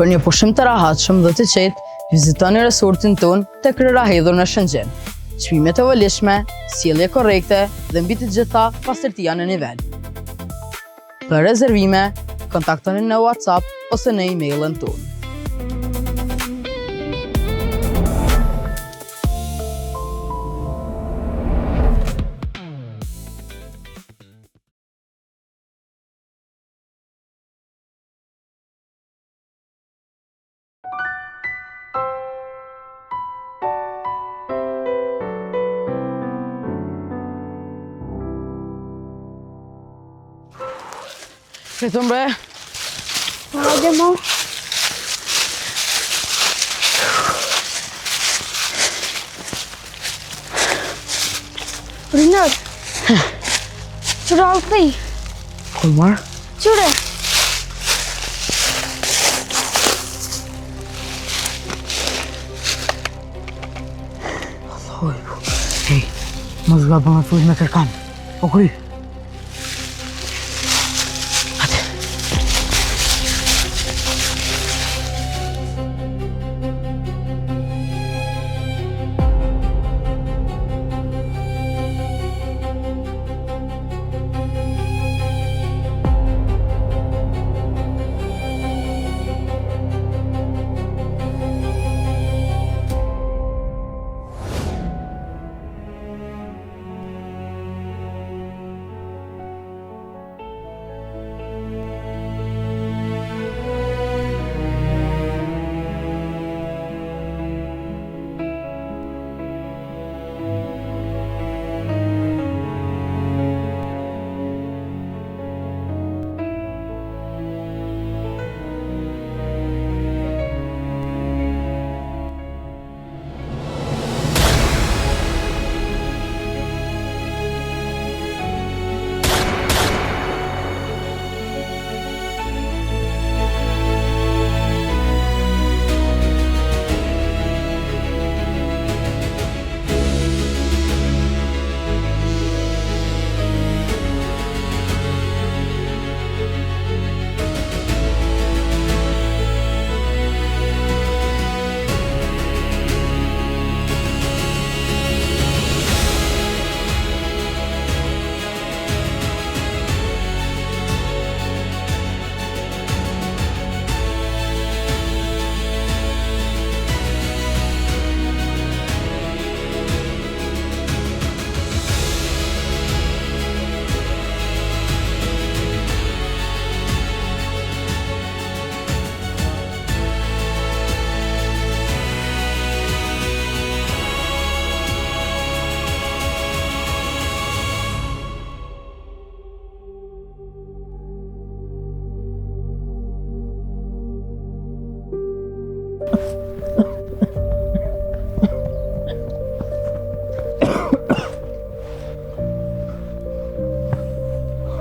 Për një pushim të rahatshëm dhe të qetë, vizitoni resortin tonë tek Rëra Hedhur në Shëngjin. Çmimet e volishme, sjellje korrekte dhe mbi të gjitha pastërtia në nivel. Për rezervime, kontaktoni në WhatsApp ose në emailën tonë. Vetëm bre. Hajde mo. Rinër. Qëra u këthej? Kur marë? Qëre? Hej, më zgabë me fujt me kërkam. O kry.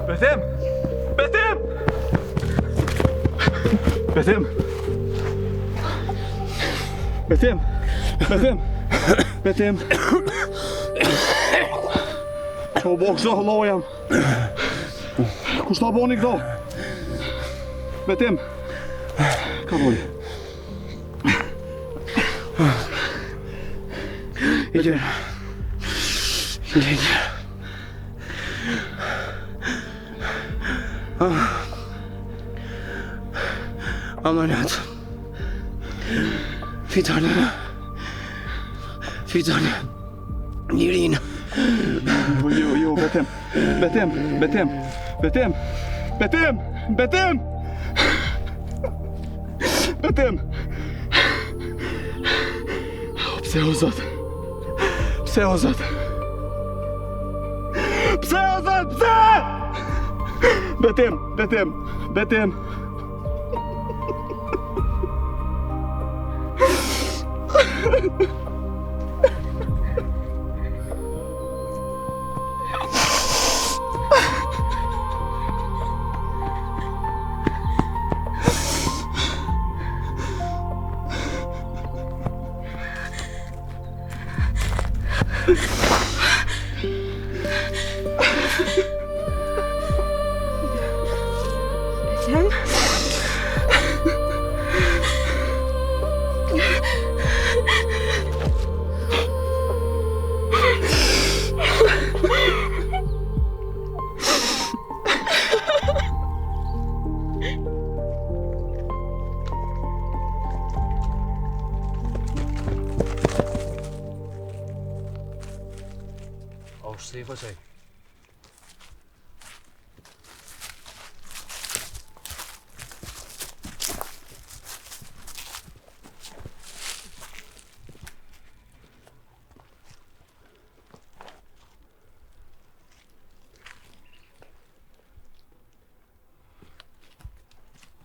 Betim! Betim! Betim! Betim! Betim! Betim! O bo kështu Allah jam. Kush ta boni këto? Betim! Ka boni? Ilir. Ilir. Ameliyat. Bir tane. Nirina. Yo, Betim. Betim. Pse o Zot? Betim.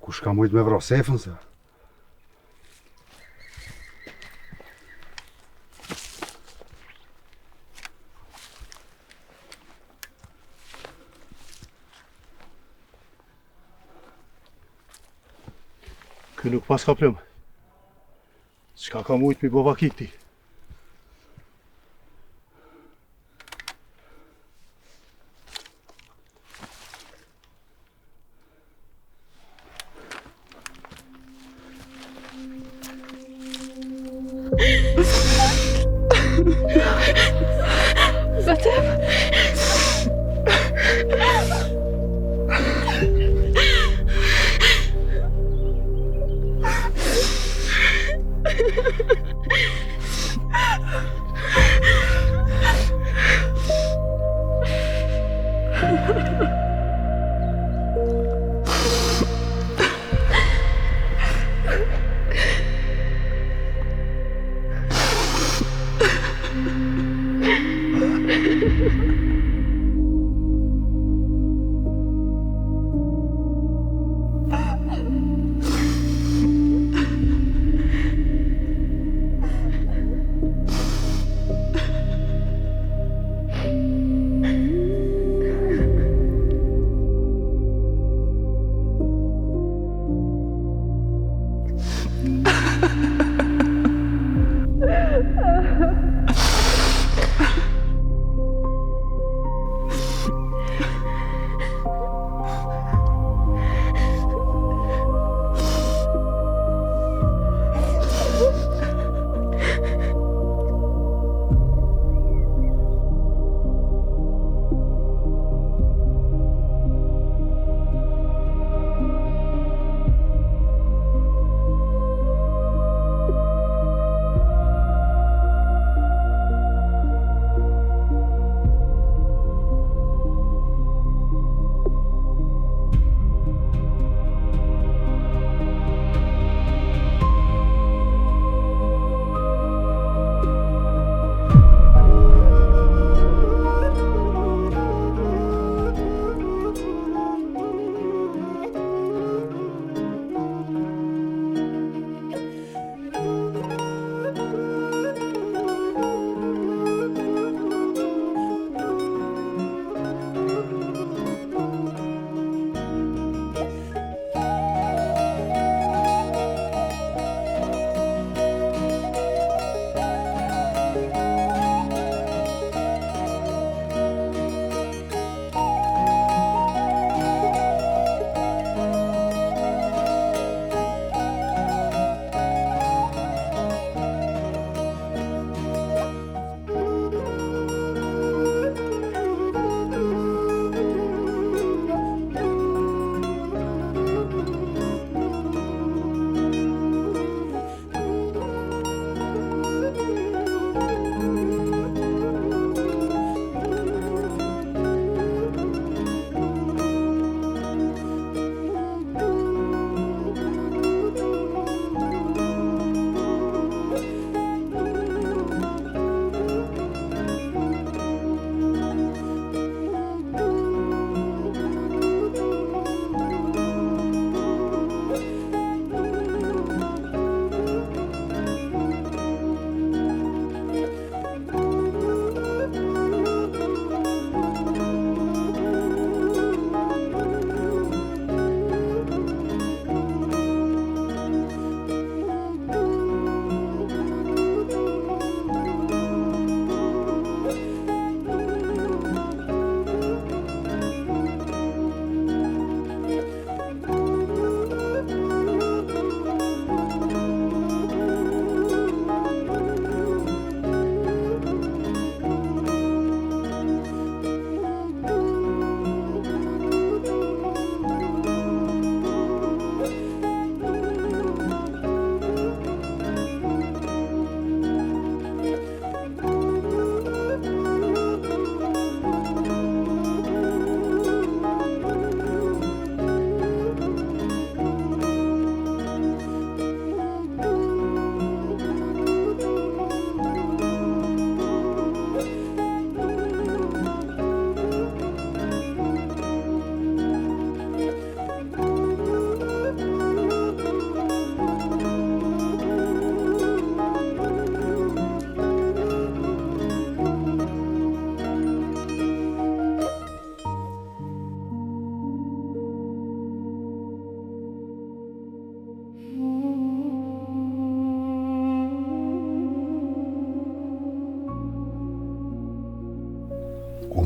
Kush ka mujt me vro sefën se? Ky nuk pas ka plëm. Çka ka mujt mi bova kikti?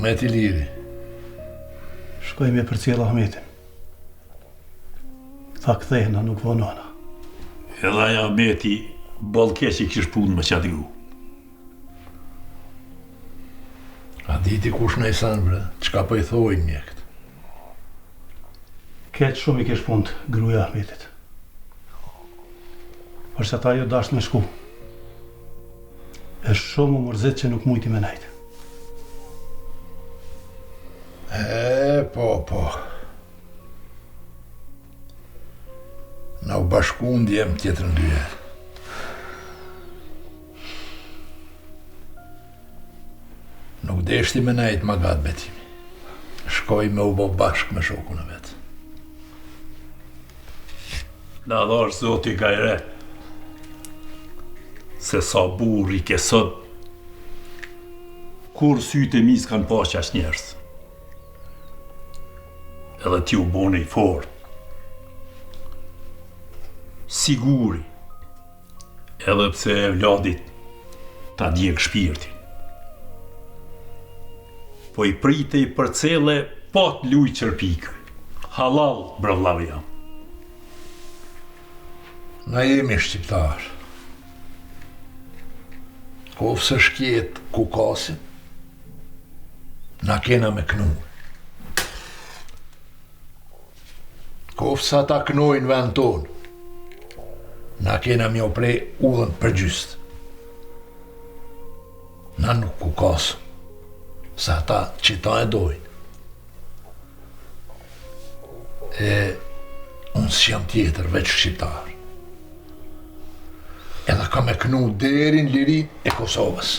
me ti liri? Shkoj me për cilë Ahmetin. Tha kthehna, nuk vonona. Edhe aja Ahmeti ballke që kish punë me qatë gru. A diti kush në i sanë, bre? Qka po i thojnë mjekët? Ketë shumë i kish punë gruja Ahmetit. Por se ta jo dash me shku. E shumë u mërzit që nuk mujti me nejtë. Po. Na u bashku ndjem tjetër në dyje. Nuk deshti me nejtë ma gatë betimi. Shkoj me u bo bashk me shokun e vetë. Na dhash zoti gajre, se sa burri ke sot, kur sytë e mis kanë pa qash njerës. Edhe ti u bone i fort. Siguri, edhe pse e vladit ta djek shpirtin. Po i pritej për cele pat luj qërpikë. Halal, brëvlavi jam. Na jemi shqiptar. Kofë se shkjet ku kasim, na kena me knu. Kofë sa ta knojnë vend tonë, na kena mjo prej udhën për gjyst. Na nuk ku kasëm, sa ta që ta e dojnë. Unë s'jam tjetër veç shqiptar. Edhe ka me knu deri në lirin e Kosovës.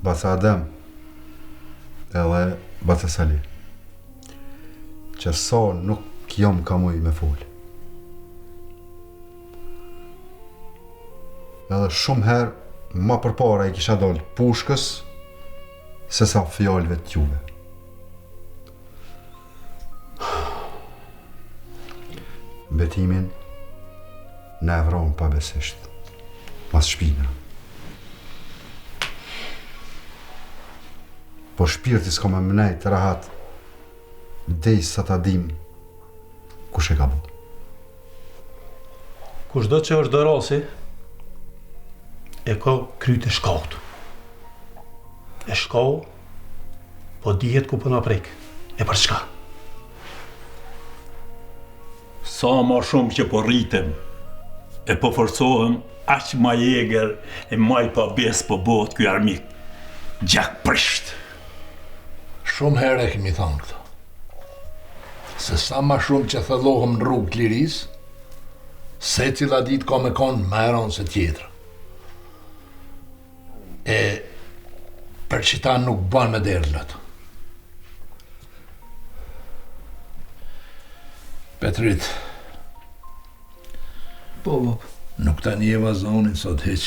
Baca Adem edhe Baca Sali, që sa nuk jam ka muj me fol. Edhe shumë herë ma përpara i kisha dollë pushkës se sa fjallëve t'juve. Betimin në evron pa besisht, mas shpina. Po shpirti s'ka me mnejt rahat dej sa ta dim kush e ka bu. Kushdo që është dërasi, e ka kryt e shkaut. E shkau, po dihet ku përna prek, e për çka. Sa ma shumë që po rritem, e po forcohem, aq ma jeger e maj pa bes po bot ky armik. Gjak prisht. Shumë herë e kemi thonë këto. Se sa ma shumë që thellohem në rrugë të liris, se cila dit ka me konë më heron se tjetër. E për që ta nuk ban me derdhët. Petrit. Po, bab. Nuk ta njeva zonin sot hiq.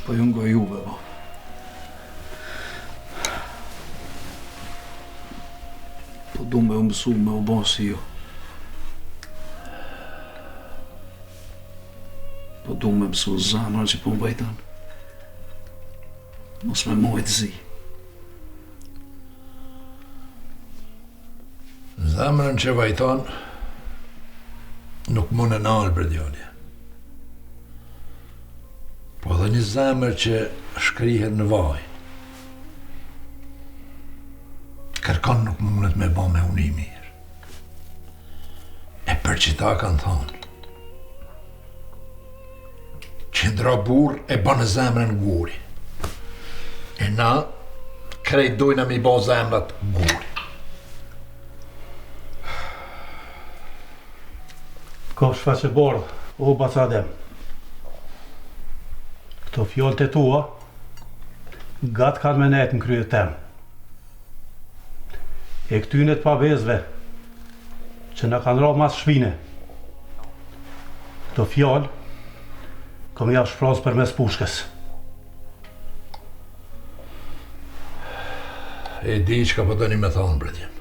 Po ju nga juve, bab. Po du me u mësu me u bon si ju. Po du me mësu zamër që po më bajtan. Mos me mojt zi. Zemrën që vajton nuk mune nalë për djallje. Po dhe një zemrë që shkrihet në vaj. Kërkon nuk mundet me ba me uni mirë. E për që ta kanë thonë. Qindra burë e ba në zemrën guri. E na krejt dojna mi ba zemrat guri. Ka shfaqe bordh, o Baca Adem. Këto fjallët e tua, gatë kanë me nejtë në kryet tem. E këtynet pa bezve, që në kanë ra mas shpine. Këto fjallë, kom ja shpras për mes pushkës. E di që ka po të një me thonë, bretjem.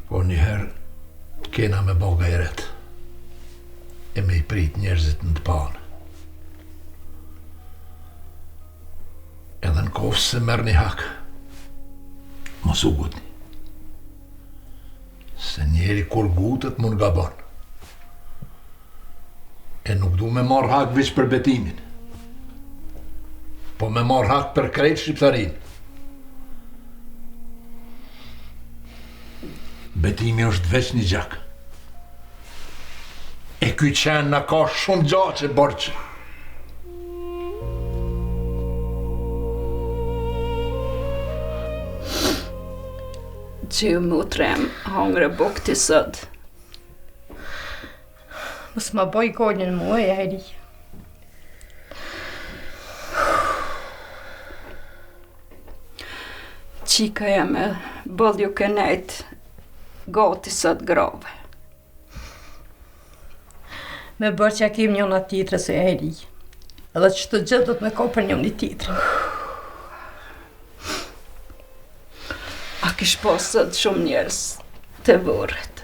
Po njëherë, kena me bo gajret e me I prit njerëzit në të panë. Edhe në kofë se merë një hak, mos u gutni. Se njeri kur gutet mund gabon. E nuk du me marr hak veç për betimin, po me marr hak për krejt shqiptarin. Betimi është veç një gjak. E ky qenë na ka shumë gjaçe borç. Që mu trem hangre buk të sot. Mos ma boj kodin mu e heri. Qika jam e bëllju kënejt gati sot grave. Me bërë që akim njën atë titre se e heri. Edhe që të gjithë do të me ko për njën një titre. A kish pasët shumë njerës të vërët.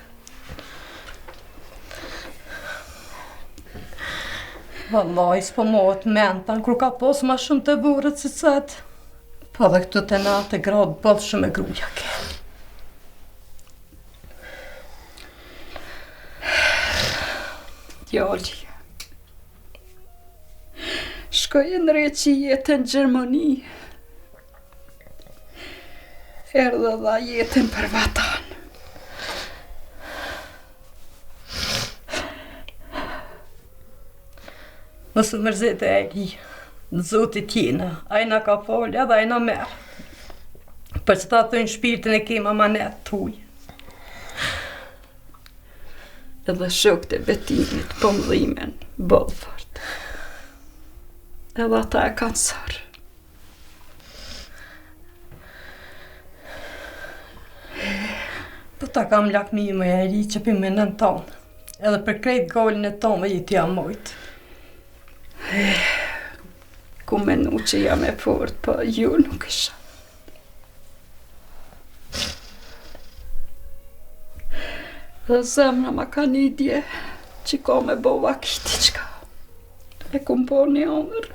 Vallaj, s'po mohët mentan, kur ka pos ma shumë të vërët si sëtë. Po dhe këtu të natë të gradë bëllë shumë e gruja ke. Djali. Shkoj në reqi jetën Gjermani. Erdhe dha jetën për vatan. Mësë mërzit e eri, në zotit tjena, ajna ka folë edhe ajna merë. Për që ta thënë shpirtin e kema manet të huj. Edhe shokët e betimit po më dhimen bëllë fort. Edhe ata e kanë sërë. Po ta kam lakmi më e ri që për menën tonë, edhe për krejt gollin e tonë dhe jetë jam mojtë. Ku menu që jam e fort, po ju nuk isha. Dhe zemra ma ka një dje që ka me bova kiti qka. E kum po një onër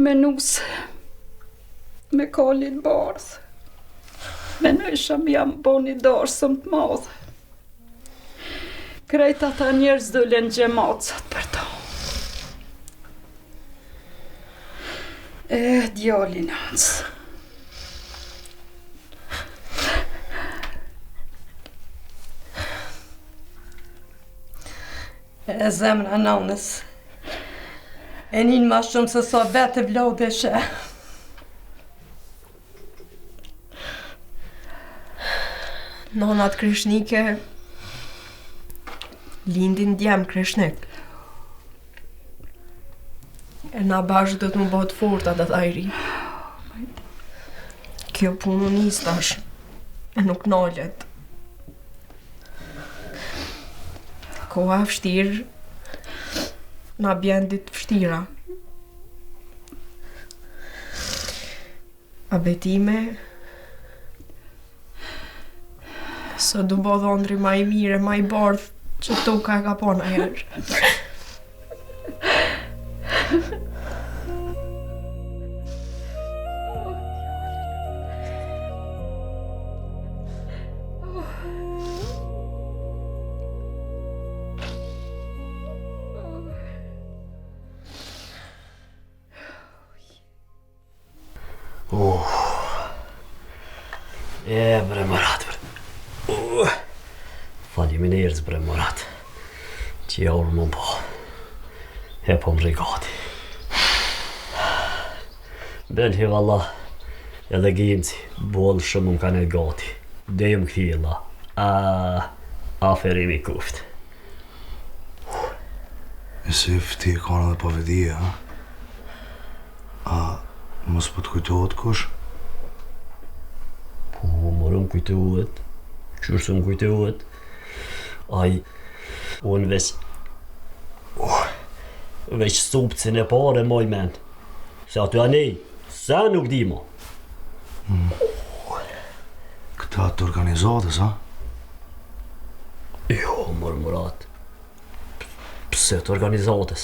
me nuse, me kalin bardhë. Me nësha mi jam bo një darsëm të madhe. Krejt ata njerëz dullen gjemacat për ta. Djalin hans. E zemra nanës. E njën ma shumë se sa vetë vlau dhe shë. Nonat krishnike lindin djem krishnik. E na bashkë do të më bëhet forta dhe thajri. Kjo punë nistash, e nuk nallet. Koha vështirë, na bjen ditë vështira. A betime, së du bo dhondri ma I mire, ma I bardh, që toka e ka po në herë. Bre Marat, bre. Faleminderit bre Marat. Që ja urë më po. E po më rigati. Belhi valla, edhe gjimci, bolë shumë më kanë e gati. Dejmë këthila. Aferimi kuft. E se ti e kanë edhe pa vedije, ha? A mos po të kujtohet kush? Po, morëm kujtohet. Qërë më kujtohet. Aj, unë veç supcin e pare moj men. Se aty anej, se nuk di ma. Këta të organizatës, ha? Murat. Pse të organizatës?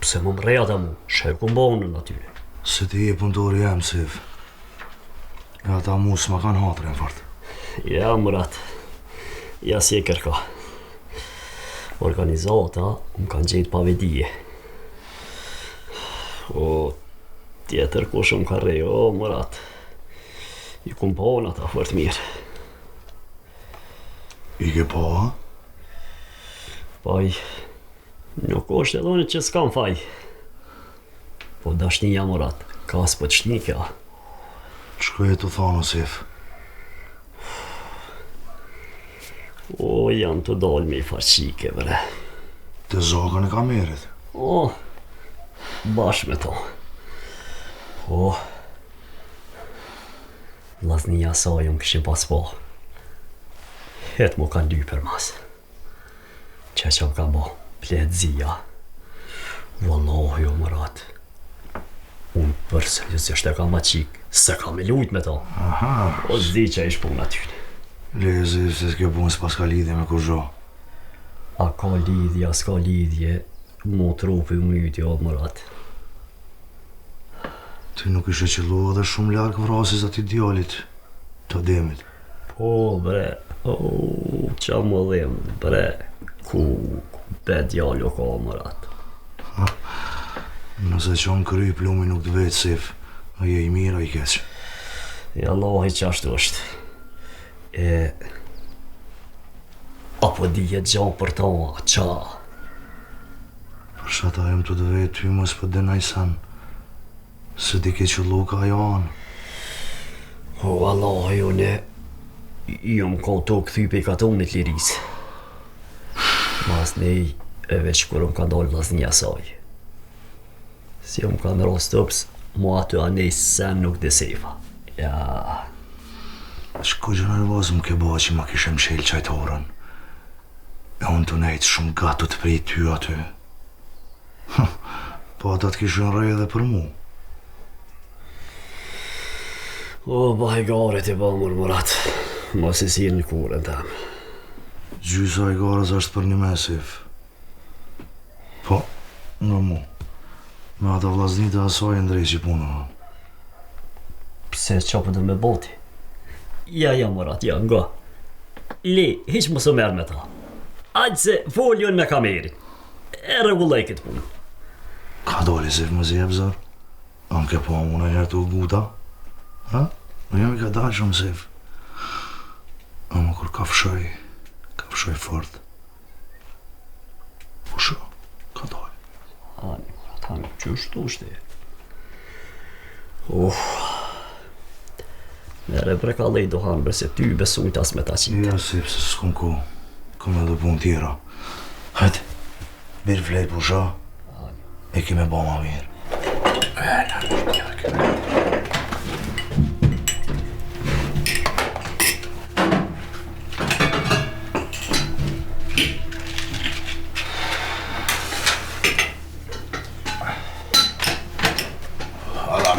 Pse më mreja të mu? Shë ku mbonën atyre. Se ti e punëtori jam, Sef. Ja ta mu s'ma kanë hatrin fort. Ja, Murat. Ja si e kërka. Organizata më kanë gjetë pa vedije. O, tjetër kush më ka rej, o, Murat. I kum pa në ata fort mirë. I ke pa, ha? Paj, nuk është edhe unë që s'kam faj. Po dashnia, Murat, ka s'po të shni kja. Shko e të thonë, Sef. O, janë të dalë me i farqike, bre. Të zakën e kamerit. O, bashkë me to. Po, vllaznia saj unë këshim pas po. Hetë mu kanë dy për mas. Që më ka bo, pletëzia. Wallahi, o Murat. Unë përse, që është e ka ma qik, se ka me lujt me to. Aha. O zdi që ish pun atyre. Lezi, se s'ke pun s'pas ka lidhje me kur zho. A ka lidhje, a s'ka lidhje, mu trupi myti, o Murat. Ti nuk ishe qëllu edhe shumë larkë vrasis ati djallit, të demit. Po, bre, o, qa më dhim, bre, ku be djallo ka, Murat. Nëse që në kry plumi nuk të vetë, Sef, a je i mirë, a i keq. Ja, Allahi që ashtu është. Apo dije gjanë për ta, qa? Për shata jem të të vetë, ty mos për denaj sen, se di ke qëllu ka janë. O, Allahi, une, ju më ka të këthype i katonit liris. Mas nej, e veç kur më ka dollë vllaznia saj. Si më ka në rostops, mu aty a nej sen nuk dhe sefa. Ja... Shko gjë nervoz më ke ba që ma kishe mshel qajtorën. E unë të nejtë shumë gatu të prej ty aty. Po ata të kishe në rej edhe për mu. O, bajgare ti ba Murat, mos i si në kurën tem. Gjysa i garës është për një mesif. Po, nga mu. Me ata vllaznit e asaj e ndrej që punë. Pse qa për dhe me boti? Ja, Murat, ja, nga. Le, hiq më së merë me ta. Aqë se foljon me kameri. E regullaj këtë punë. Ka doli Sef më zjebë zër? A më ke po unë e herë të guta? Ha? Në jam i ka dalë shumë Sef. A më kur ka fshoj fort. Po shë, ka doli. Hani, Murat, hani, që është ushte? Mere bre ka lej dohan se ty besun tas me ta qitë. Ja, Sef, se s'kom ku. Kom edhe pun tjera. Hajde, birë flejt pusha, e kime ba ma mirë. Alla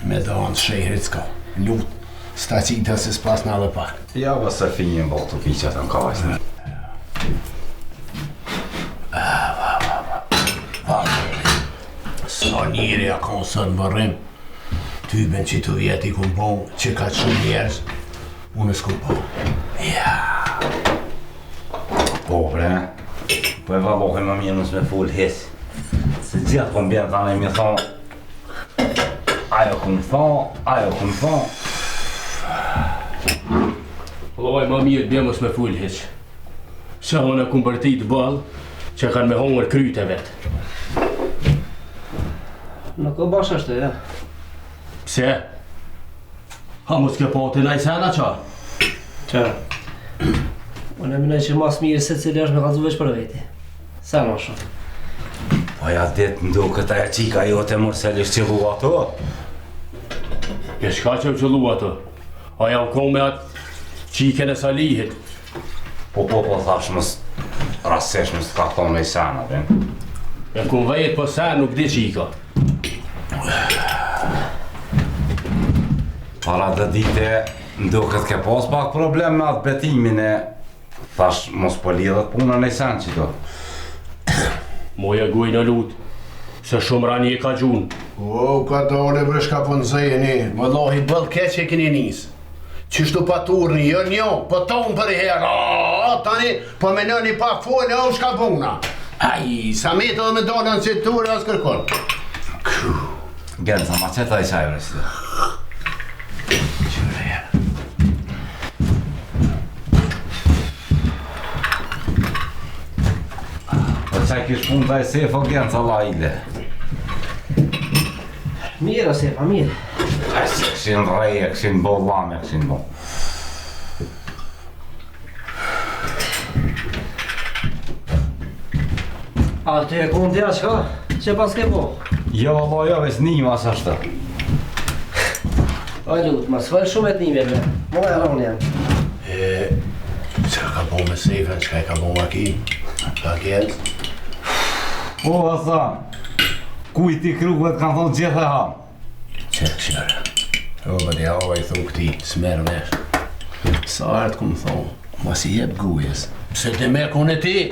me danë shehrit s'ka. Lut, sta qita se s'pas në edhe pak. Ja, vësë finjën bo të kiqat në kajsën. Sa njëri a konë sënë vërrim, tyben që të vjeti ku më bon, që ka shumë njerës, unë s'ku bon. Ja. Po, bre, po e valohi më mirë nësë me full his. Se gjithë po mbjerë tani mi thonë, ajo ku më thonë. Loj, më mirë bje mos me full hiq. Se unë e kumë bërti të balë, që kanë me hongër kryt e vetë. Nuk o bash është, ja. Pse? Ha mos ke po të najsena qa? Qa? Unë e minoj që mas mirë se cili është me kalzu veç për veti. Sa ma shumë. Po ja ditë ndu këta e qika jo të mërselisht që hua ato. E shka që u qëllu ato? A jam kom me atë qiken e salihit. Po thash mës rasesh mës të ka thonë me i sana, ben. E kun vejet po sen nuk di qika. Para dhe dite, ndu këtë ke pas pak problem me atë betimin e Thash, mos po lidhet puna në sen që do. Moja guj në lut, se shumë rani e ka gjun. O, ka dole bre shka po nëzejni, vëllohi bëll keq e keni nis. Qështu pa turni, jo njo, po tonë për i herë, tani, po me nëni pa folë, o shka puna. Aj, sa me të dhe me dole në citurë, as kërkon. Genca, ma qëta i qajbre si dhe. Qyre herë. Po qaj kish pun taj sefo, Genca, la ide. Mirë, o sefa, mirë. Aj, se këshin reje, këshin bo lame, këshin bo. A, ty e kumë tja shka? Që pas ke po? Jo, valo, jo, ves nima sa shtë. A, lutë, ma s'fal shumë e t'nime, bre. Mo e ronë janë. Që ka bo me sefen, që ka bo ma ki? Ka kjellë? O, Hasan, kujti krukëve t'kanë thonë gjithë e hamë. Qërë. O, bë dhe ava i thu këti, s'merë nesh. Sa artë këmë thonë, mas i jep gujës. Pse të me kone ti?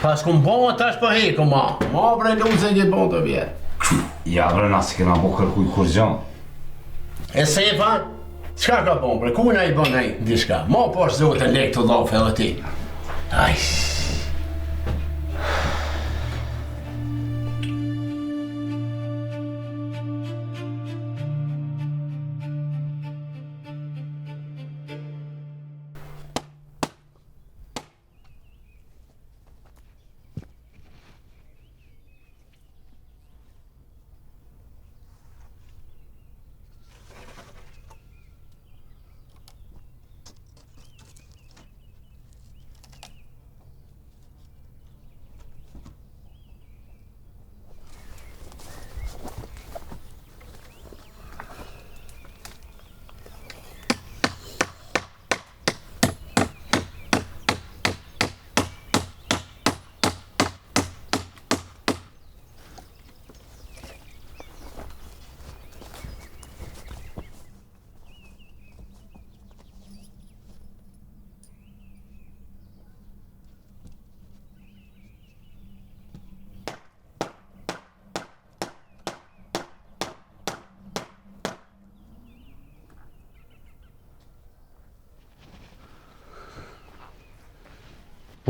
Pas këmë bon tash pa heku ma. Ma bre luze një bon të vjetë. Ja, bre, na si kena bo kërkuj kur gjanë. E sefa? Qka ka bon bre? Kuna i bon e dishka? Ma posh zote lek të lafe edhe ti. Aj.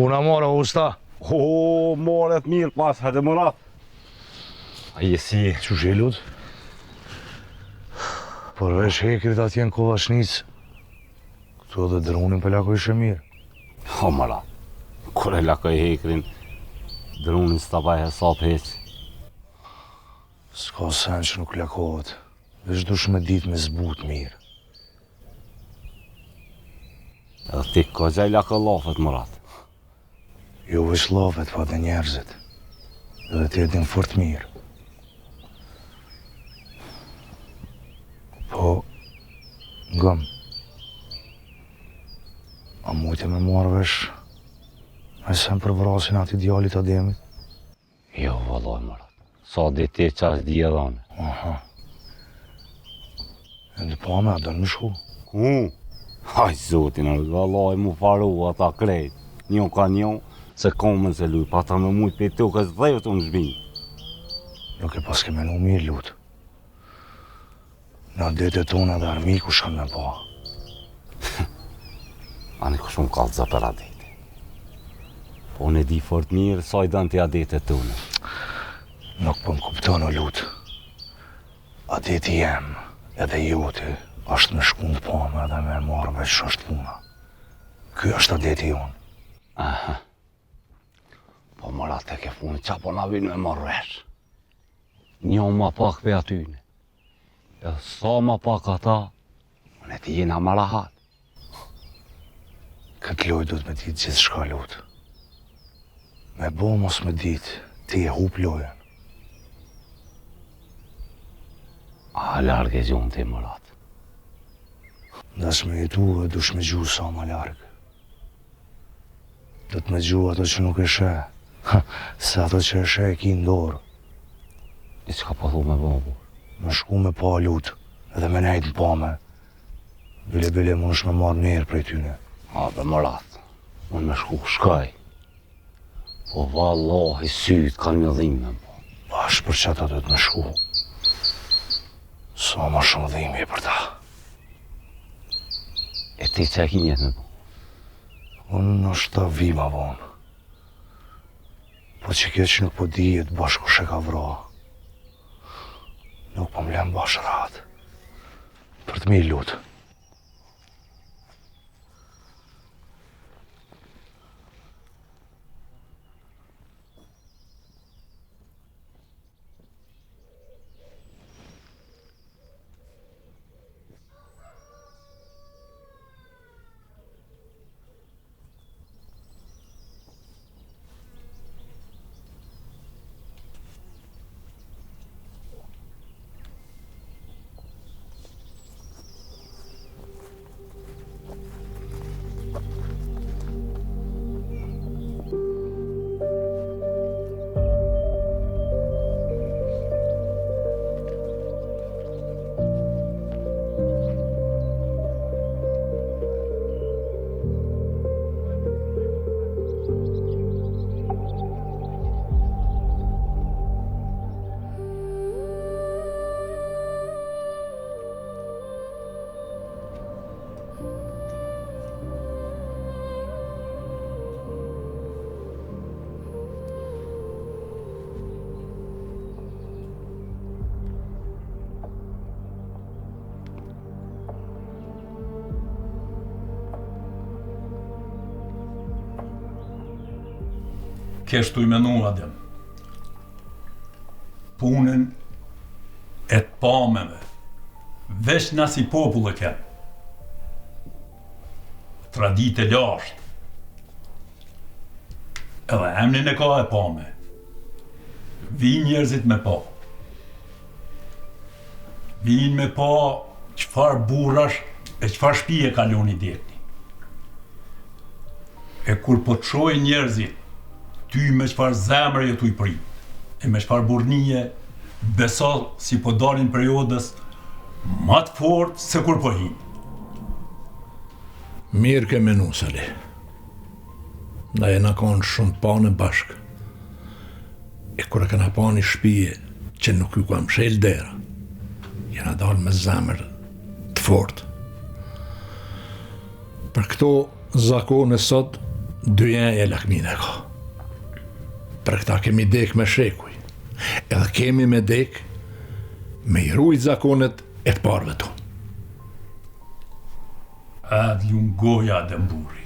Puna mora, usta. O, moret mirë pas, hajde morat. A jesi? Që zhelut? Përveç hekrit atje në Kovashnic, këtu edhe dronin për lako ishe mirë. O, morat, kur e lako i hekrin, dronin s'ta baj hesap heq. S'ka sen që nuk lakohet, veç dush me dit me zbut mirë. Edhe ti ka gjaj lako lafet, morat. Jo veç lafet, pa dhe njerëzit. Edhe ti edhin fort mirë. Po, ngëm. A mujte me marrë vesh me sen për vrasin ati djallit Ademit? Jo, vallaj, morat. Sa di ti qas di edhane. Aha. E ndë pa me, a dënë më shku? Ku? Haj, zotin, vallaj, mu faru ata krejt. Njo ka njo, se komën se luj, pa ta me mujt për tukës dhe të më zbinë. Nuk e pas ke menu mirë lutë. Në dete tona dhe armiku shkan me pa. Ani ku shumë kalëza për adete. Po unë e di fort mirë, sa i dënë të adete tona. Nuk po më kuptonë o lutë. Adeti jem, edhe jote, është me shkund pame dhe me marrë veç është puna. Ky është adeti jonë. Aha. Po mërat e ke funi, qa po na vinë me marrë vesh. Njo ma pak për atyne. E sa ma pak ata, unë e ti jena ma rahat. Këtë loj du të me ditë gjithë shka lutë. Me bo mos me ditë, ti e hup lojen. A largë e gjunë ti mërat. Dash me jetu dhe dush me gju sa ma largë. Do të me gju ato që nuk e she, se ato që e she e ki ndorë. I që ka po thu me bobu? Me shku me pa lutë, edhe me nejtë në pame. Bile më nësh me marrë njerë prej tyne. A, dhe më ratë. Unë me shku shkaj. Po vallahi syt kanë një dhimë me bo. Bash për që ata duhet me shku. Sa ma shumë dhimi për ta. E ti që e ki njetë me bo? Unë është ta vima vonë. Po që kjo që nuk po dijet bashku shë ka vra. Nuk po m'lem bash ratë. Për të mi lutë. Keshtu i menu, Adem. Punën e të pameve, veç na si popullë kemë. Tradite lashtë. Edhe emnin e ka e pame. Vi njerëzit me pa. Vin me pa qëfar burash e qëfar shpije kaloni dekni. E kur po të shoj njerëzit, ty me qëfar zemre e tu i prit, e me qëfar burnije, beso si po dalin periodës ma të fort se kur po hin. Mirë ke menu, Sali. Na jena konë shumë panë bashkë. E kura këna panë i shpije që nuk ju kam shel dera, jena dalë me zemër të fort. Për këto zakone sot, dyjen e lakmin e ka. Për këta kemi dek me shekuj, edhe kemi me dek me i rujt zakonet e të parve tu. Adlun goja dhe mburi.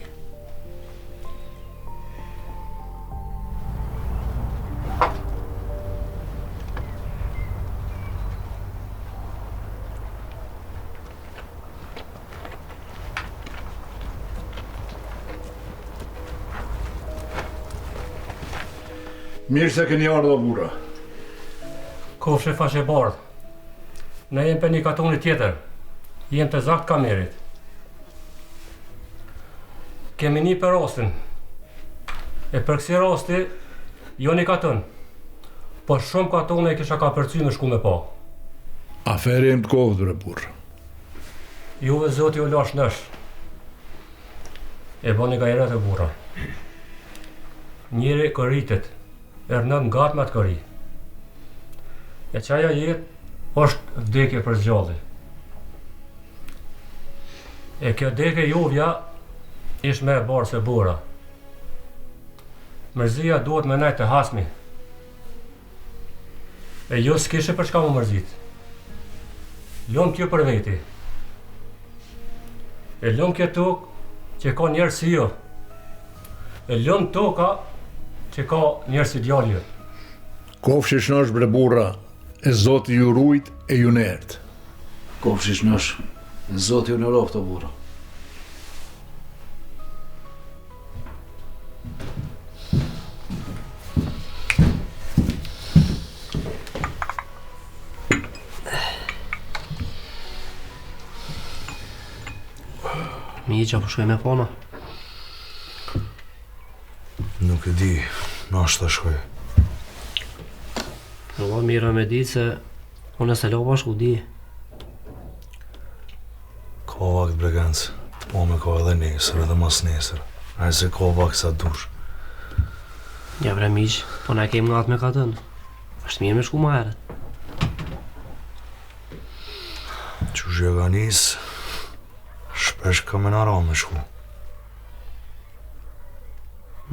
Mirë se keni ardhë o burra. Kofshe fashe bardh. Ne jem për një katoni tjetër. Jem të zakt kamerit. Kemi një për rastin. E për kësi rasti, jo një katon. Po shumë katone e kisha ka përcy me shku me pa. Aferi im të kovdre, burra. Juve zoti u lash nësh. E bo një gajret e burra. Njëri këritet. Ernën gat me të këri. E qaja jetë është vdekje për zgjalli. E kjo deke juvja ish me e barë se bura. Mërzia duhet me nejtë të hasmi. E jo s'kishe për çka më mërzit. Lom kjo për veti. E lom kjo tokë që ka njerë si jo. E lom toka që ka njerë si djallje. Kofshish nësh bre burra, e Zoti ju rujt e ju nert. Kofshish nësh, e Zoti ju në roft o burra. Mi i qa po shkoj me pona? Nuk e di, nashta shkoj. Në mira me ditë se unë e se lo bashku di. Ka vakt bregancë, të po me ka edhe nesër edhe mas nesër. A se kova kësa dush. Ja bre miq, po na kemë natë me katën. Është mirë me shku ma herët. Që zhjega nis, shpesh ka me nara me shku.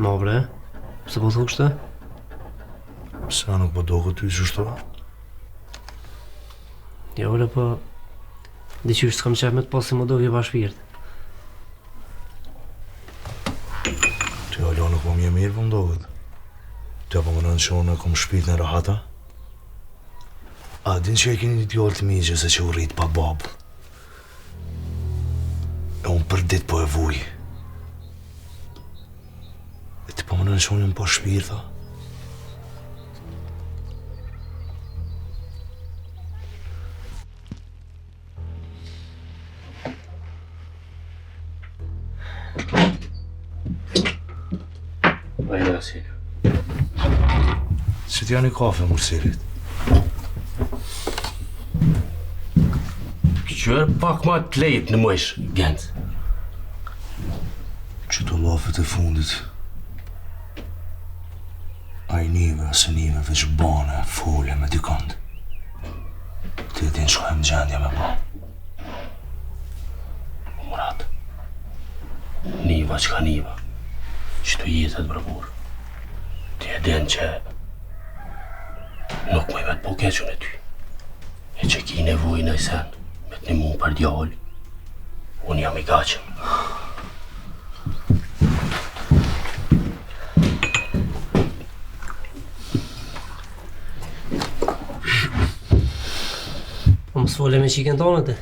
Ma bre, pse po thuk shte? Pse nuk po do këtë ty që shto? Jo bre, po... Diqysh s'kam qef me të posi më dovje pa shpirt. Ty alo nuk po mje mirë po mdohet. Ty po më nënë që unë kom shpirt në rahata? A din që e keni një djallë të migje se që u rritë pa babu. E unë për dit po e vuj. E ti po më nënë që unë jëmë pa shpirta? Vajna Asilio. Që t'ja një kafe, Mursilit? Qërë pak ma të lejtë në mësh, Genc. Që të lafet e fundit. A i nive, asë nive, veç bane, folje me dikant. Ti e din shkojmë gjendja me ba. Murat, niva që ka niva, që të jetet bërburë. Ti e din që nuk më i vetë po keqën e ty. E që ki nevoj në i sen, me të një mu për djallë, unë jam i gaqëm. Po më s'fole me qiken tonë të.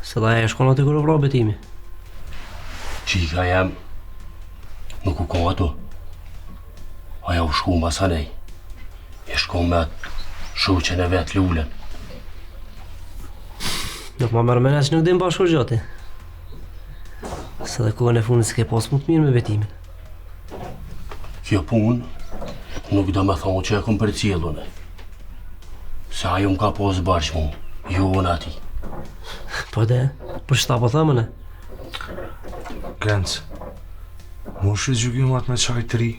Se da e shkon aty kërë vrabe timi. Qika jam nuk u ka ato. Aja u shku mbas anej. E shkon me atë shuqen e vetë lullen. Nuk ma mërë mena që nuk dim bashko gjati. Se dhe kohën e fundit s'ke pas më të mirë me betimin. Kjo pun nuk do me thonë që e kom për cilune. Se ajo m'ka pas bashkë mu, jo unë ati. Po dhe, për shta po thëmëne? Genc, mu shë gjygimat me qaj të ri.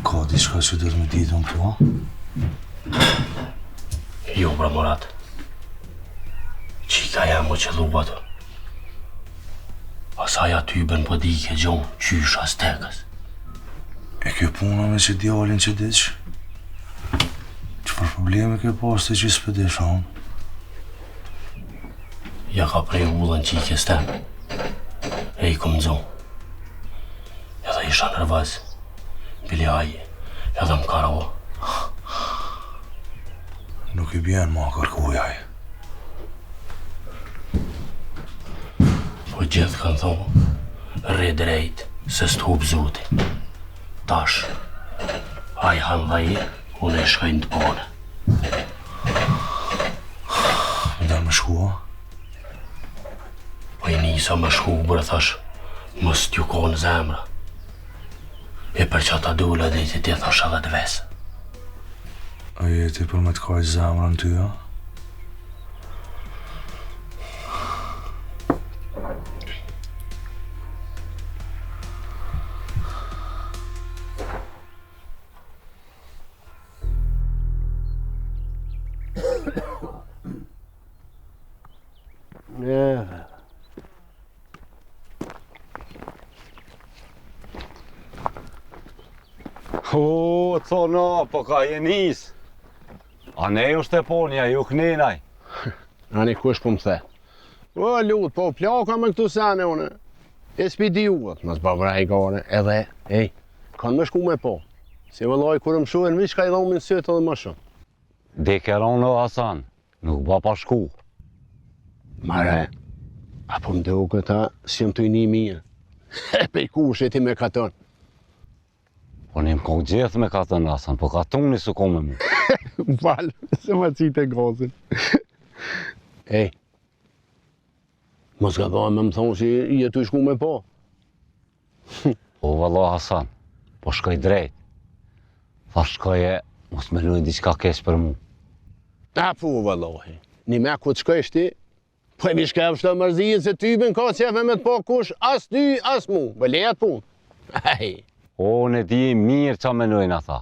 Ka diçka që dhërë me ditë në këto, a? Jo, bra Murat. Qika jam më që lupa të. Asaj aty bën po dike gjonë qysh aztekës. E kjo puna me që djallin që diq? Qëfar probleme ke pas të që s'pëdish, a? Ja ka prej ullën qikjes tem. E i kom zonë. Edhe isha nërvaz. Bili aje, edhe më karo. Nuk i bjen ma kërkujaj. Po gjithë kanë thonë, rre drejt, se s'tu bëzuti. Tash, aj hanë dhaje, unë e shkajnë të pone. Më da më shkua? Po i nisa më shku, bërë thash, mës t'ju ko në zemra. E për që ta dula dhe ti thash edhe të vesë. A jeti për me t'kaj zemra në ty, a? O, co po ka je nis. A ne ju Shteponja, ju knenaj. Ani kush po më the. O, lut, po plaka me këtu sene une. E s'pi di uat, mas babra i gare, edhe, ej, kanë me shku me po. Si vëllaj, kur më shuhen, mi shka i dhomin sytë edhe më shumë. Dekeron o Hasan, nuk ba pa shku. Mare, apo më do këta, si jëm të i një mija. E pe i kush e ti me katon. Po një më kong gjithë me katon Hasan, po katon një su kome mu. Val, se ma qite gazin. Ej, mos ka dhajme më thonë si jetu i shku me po. O, valla Hasan, po shkoj drejt. Tha shkoje Mos me lujnë diçka kesh për mu. A po, vëllohi. Një me ku të shkojsh ti, po e mi shkep shtë mërzijin se ty bën ka qefe me të po kush, as ty, as mu. Bëlejet pun. O, në di mirë qa me lujnë ata.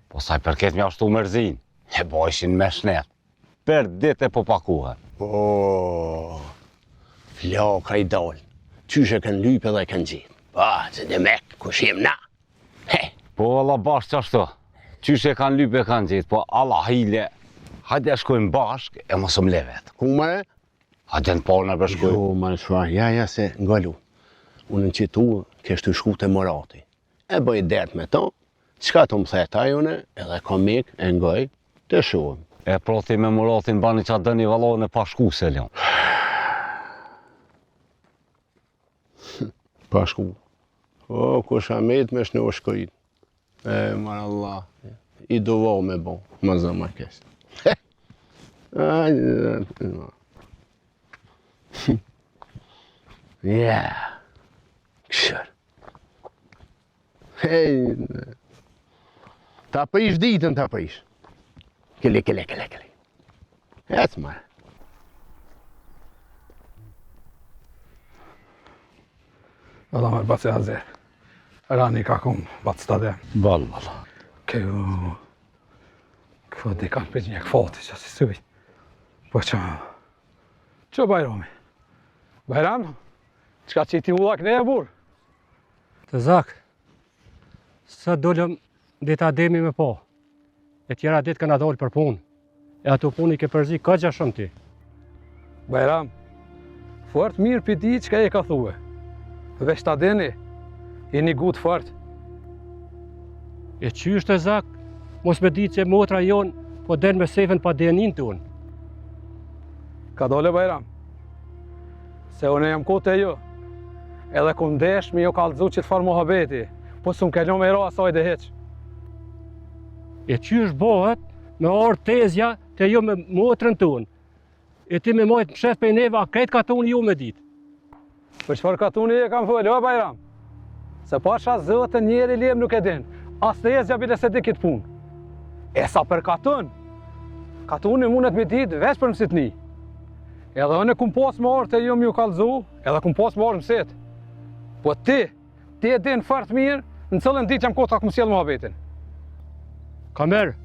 Po saj përket mja shtu mërzin, e bojshin me shnet. Per dit e po pakuhen. Po, floka i dalë. Qyshe kanë lype dhe kanë gjitë. Pa, që dhe mek, ku shim na. Po, Allah bashkë qashtu. Qyshe kanë lype kanë gjitë, po Allah hile. Hajde shkojmë bashkë e mos më levet. Ku me? Hajde në parë në përshkojmë. Jo, ma në shfar, ja, se ngalu. Unë në qitu, keshtu shku të morati. E bëj det me ta, qka të më theta jone, edhe komik e ngoj, të shumë. E proti me muratin bani qa dëni valon e pashku se lion. Pashku. O, ku shamet me shnë o shkojit. E, marë Allah, i dovo me bo, më zë ma kesht. Ja, këshër. Hej, ta përish ditën, ta përish. Kele. Ecë marë. Allah me baci hazer. Rani ka kumë, baci stade. Balla. Kjo di kanë për një këfati që si suj. Po që Bajrami? Bajram, qka që ti ullak ne e burë? Të zak, së dollëm dita demi me po. E tjera ditë këna dollë për punë. E ato punë i ke përzi ka gjashëm ti. Bajram, fort mirë për di qka e ka thue. Vesh ta deni, i një gutë fort. E qysh të zak, mos me ditë që motra jonë po den me sefen pa denin të unë. Ka dole Bajram, se unë jam kote jo, edhe ku ndesh me jo kalëzu që të farë muhabeti, po s'u m'kello me ra asaj dhe heq. E qysh bohet me orë tezja të jo me motrën të unë. E ti me majtë më shef për neve, a krejt ka të unë ju me ditë. Për qëfar ka të unë e kam fëllë, o Bajram? Se pasha zëtë njeri lem nuk e din, as tezja bile se di kitë punë. E sa për katun e mundet me ditë veç për mësit një. Edhe unë kum pas më orë të ju m'ju kalëzu, edhe kum pas më orë mësit. Po ti e din fart mirë në cëllën ditë jam kota ku m'sjellë muhabetin. Kamer,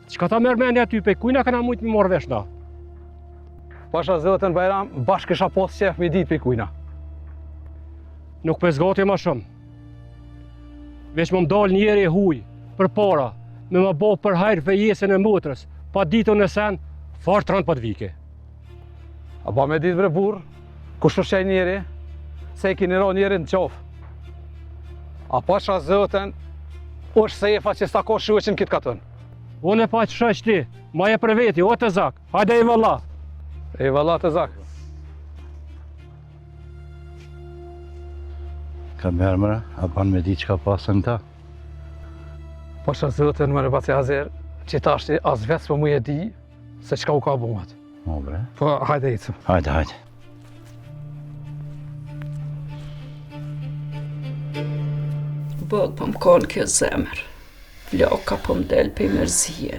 qka ta merë mendja ty, pe kujna këna mujtë me morë vesh na? Pasha zëtën Bajram, bashkë kisha pas qef me ditë pe kujna. Nuk pe zgati ma shumë. Veç më mdall njeri e huj, për para, me më bo për hajrë fejesën e motrës, pa ditën e sen, farë të rëndë pa të vike. A ba me ditë bre burë, ku shëshej njeri, se i kini ra njeri në qofë. A pasha zëtën, është sefa që s'ta ko shueqin kitë katën. Unë e pa që shëq ti, ma e për veti, o të zak, hajde i valla. E valla të zak. Ka mërmëra, a ban me di që ka pasën ta? Pasha zëtën më në baci hazer, që ta është as vetë për mu e di, se qka u ka bumat. O bre. Po, hajde icëm. Hajde. Bëllë po më konë kjo zemër. Floka po më delë për mërzije.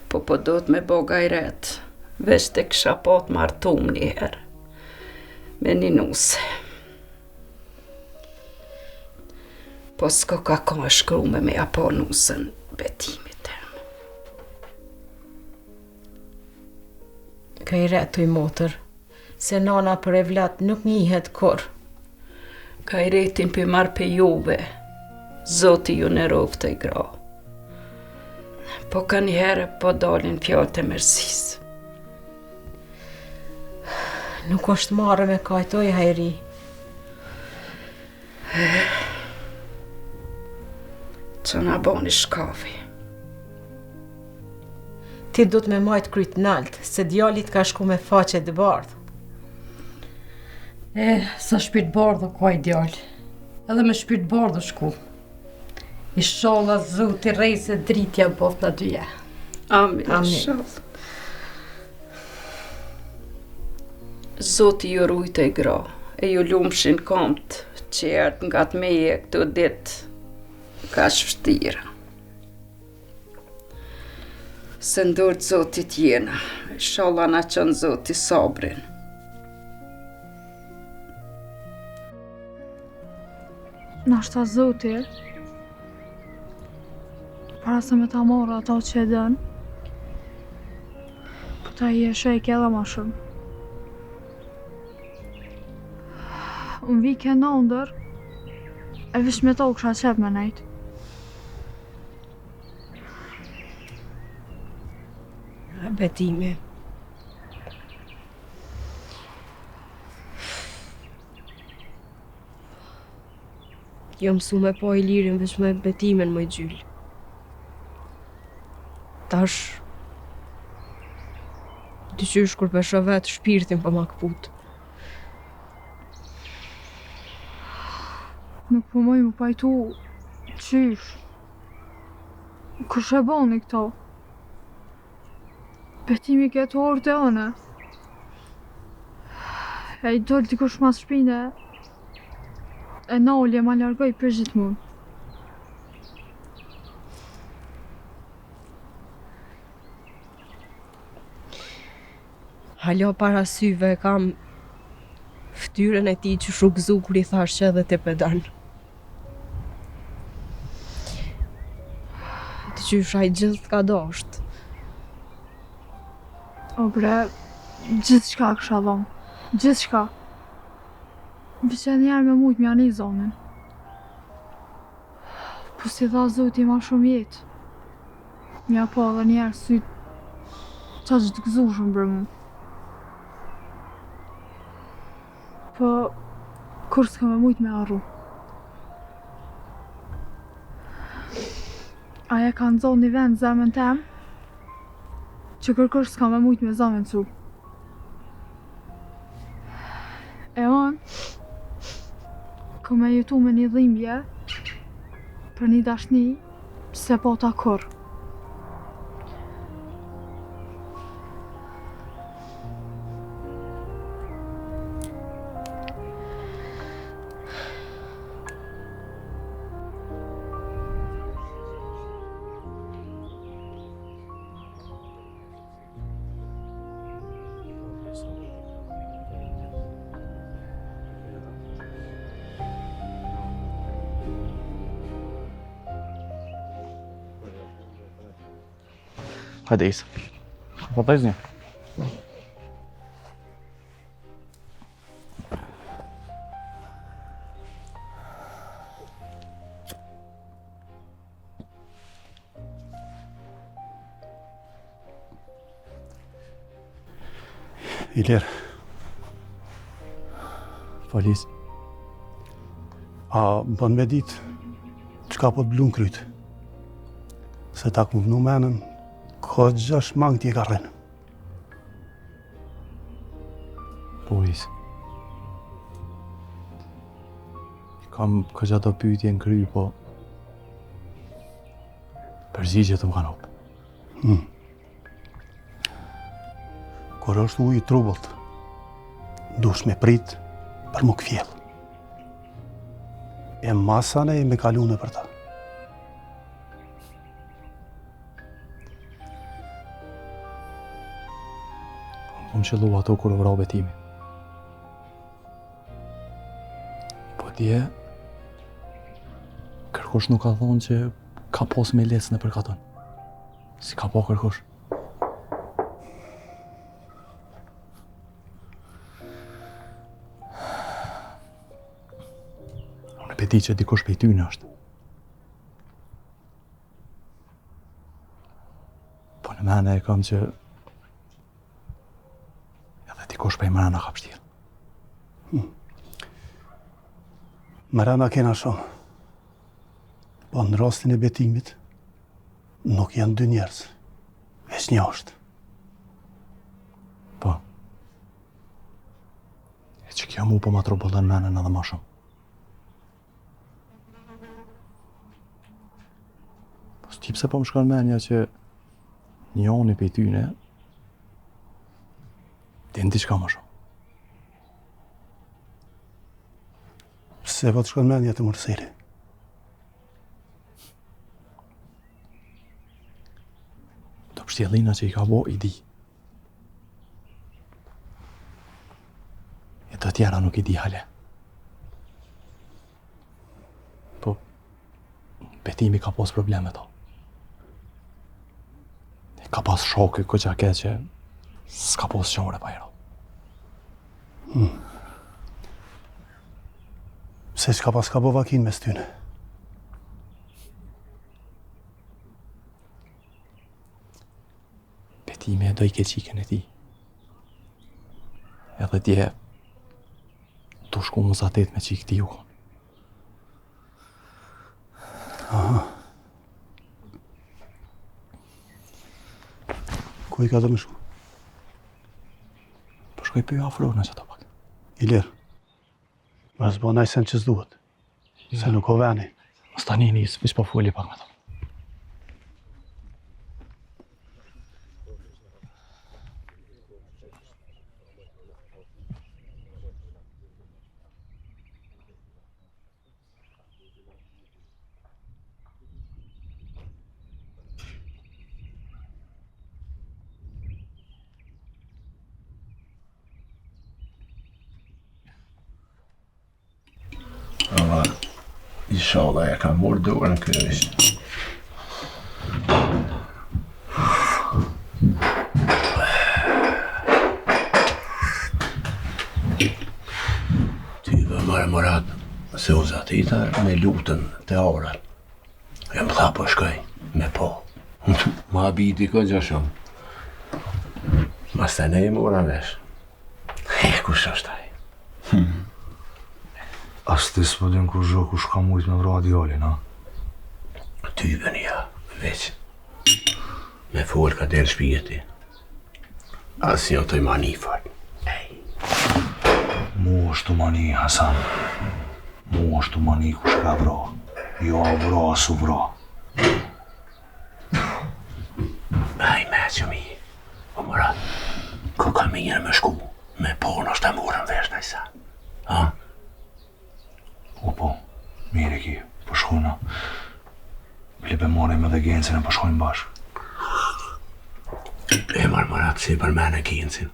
Po do të me bo gajret. Veç të kësha po të martum njëherë. Me një nuse. Po s'ko ka e shkrume me apo nusën betimit e më. Ka i retu i motër, se nana për e vlat nuk njihet kur. Ka i retin për marrë për juve, zoti ju në rovë të i gra. Po ka njëherë po dalin fjallë të mërzisë. Nuk është marrë me kajtoj hajri. Që nga boni shkafi. Ti du të me majtë kryt naltë, se djallit ka shku me faqe dë bardhë. Sa shpirt bardhë ka i djallë. Edhe me shpirt bardhë shku. I sholla Zoti rejse dritja boft në dyja. Amin. Zoti ju rujtë e gra, e ju lumshin komt, që ertë nga të meje këto ditë, ka shvështira. Se ndërë Zotit jena. Inshallah na qënë Zoti sabrin. Nashta Zoti, para se me ta morë ato që e dënë, po ta i e shejke edhe ma shumë. Unë vike në ndër, e vish me to kësha qep me nejtë. Betimi. Jo mësu me po i lirin veç me betimin më i gjyllë. Tash, dyqysh kur pesho vetë shpirtin për ma këput. Nuk po moj më pajtu qysh. Kush e boni këto? Betimi këtë orë të one. E i dollë dikush mas shpine, e nolje ma largoj për gjithë mund. Halo para syve kam ftyrën e ti që shukëzu kur i thash që edhe te pedan. Të që shaj gjithë ka dosht. O bre, gjithë shka kësha dhomë, gjithë shka. Vëqe njerë me mujtë mja një zonin. Po si dha Zoti ma shumë jetë. Mja po edhe njerë sytë qa që të gëzushëm bre mu. Po, kur s'ka me mujtë me arru. Aja ka nëzohë një vend zemën tem, që kërkësh s'ka me mujtë me zamën cu. E onë, ku me jetu me një dhimbje, për një dashni, se po ta kur. Hajde Isa. Po taj z nje. Ilir. Falis. A bën me ditë çka po të blun kryt. Se ta ku vnu menën, ko gjash mangë t'i e ka rrenë. Po Isa. Kam këgja të pyetje në kry, po përzigje të më kanë hopë. Kur është ujë i trubëlt, dush me prit për më këfjell. E masane e me kalune për ta. Më qëllu ato kur vra betimi. Po dje, kërkosh nuk ka thonë që ka pos me lecë në përkaton. Si ka po kërkosh. Unë e bedi që dikush pej tyne është. Po në mene e kam që dikush pej mërana ka pështirë. Mërana kena shumë. Po në rastin e betimit, nuk janë dy njerëz, veç një është. Po. E që kjo mu po ma trobollën menën edhe ma shumë. Po s'ti pse po më shkon menja që njoni pej tyne, ti në diçka ma shumë. Se po të shkon menja të mërseli. Sjellina që i ka bo i di. E të tjera nuk i di hale. Po, Betimi ka pos probleme to. E ka pas shoku këqa ke që s'ka pos qore pa jero. Se s'ka pas ka bo vakin mes tyne. Betimi e do i ke qikën e ti. Edhe tje tu shku më zatet me qikë ti ju. Aha. Ku i ka dhe më shku? Po shkoj për ju afro në që të pak. Ilir, ma s'bo najsen që s'duhet. Se nuk o veni. Mos tani njës, vish po foli pak me të. Inshallah, ja kam morë dorën kjo ishtë. Ty vë Murat, se u zatita me lutën të aurat. Jam tha po shkoj, me po. Ma biti ka gjashëm. Mas të ne i mora vesh. Kush është taj? As ti s'po din kur zho kush ka mujt me vra djalin, a? Ty venja, veç. Me fol ka del shpijeti. As një të i mani fort. Mu është të mani, Hasan. Mu është të mani kush ka vra. Jo a vra as u vra. Aj me që mi. O Murat, ku ka mirë me shku. Me po në është të morën vesh në isa. Ha? O po, mire ki, po shkona. Blipe morim edhe Gencin e po shkojnë bashkë. E Murat si për mene Gencin.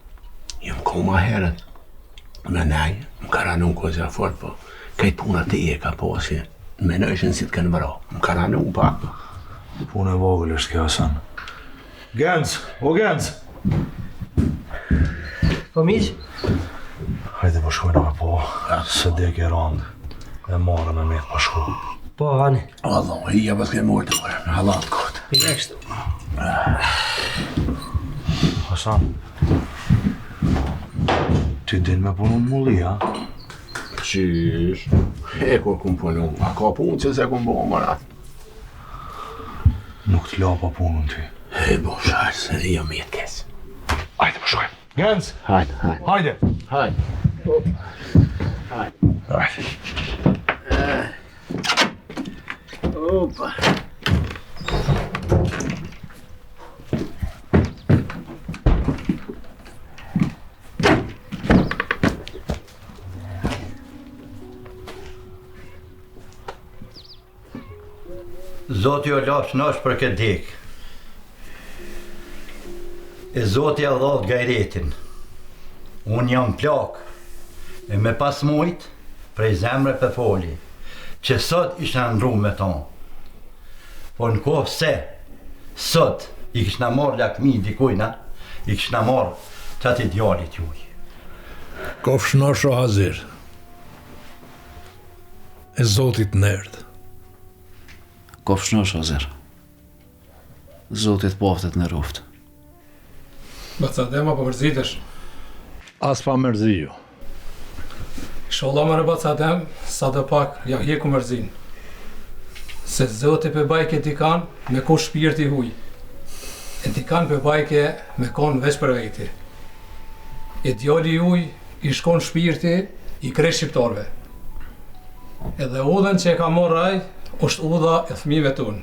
Jëm ko ma heret. Me nej, më ka ranu ko zja fort, po kajtë puna të e ka po si. Me nëshin si të kënë vëra. Më ka ranu pak. Punë e vogël është kjo, Hasan. Genc, o Genc! Po miq? Hajde po shkojnë me po, se dek e randë. E marë me me po shku. Po, Ani. Allah, hija për t'ke morë të përë, në halat këtë. Për jeshtë. Hasan, ti din me punu në mulli, a? Qysh? E kur kum punu, a ka punë që se kum bo, Murat. Nuk t'la pa punën ty. E bo sharë, se jam jetë kesë. Hajde po shkojmë. Genc! Hajde, hajde. Hajde! Hajde. Hajde. Hajde. Opa. Zoti o lafsh nash për këtë dek. E Zoti a dhot gajretin. Unë jam plak. E me pas mujt, prej zemre për foli, që sot isha ndru me ton. Po në kohë se, sot i kishna marrë lakmi dikujna, i kishna marrë që ati djallit juj. Kofshnosh o Hazir. E Zotit nerd. Kofshnosh, Hazir. Zotit paftet në ruft. Bacadem apo mërzitesh? As pa mërziju. Sholla më Bacadem, sa dhe pak ja hjeku mërzin. Se Zoti për bajke dikan me ko shpirti huj. E dikan për bajke me kon veç për vejti. E djali juj i shkon shpirti i krej shqiptarve. Edhe udhen që e ka morraj, është udha e fëmijëve tonë.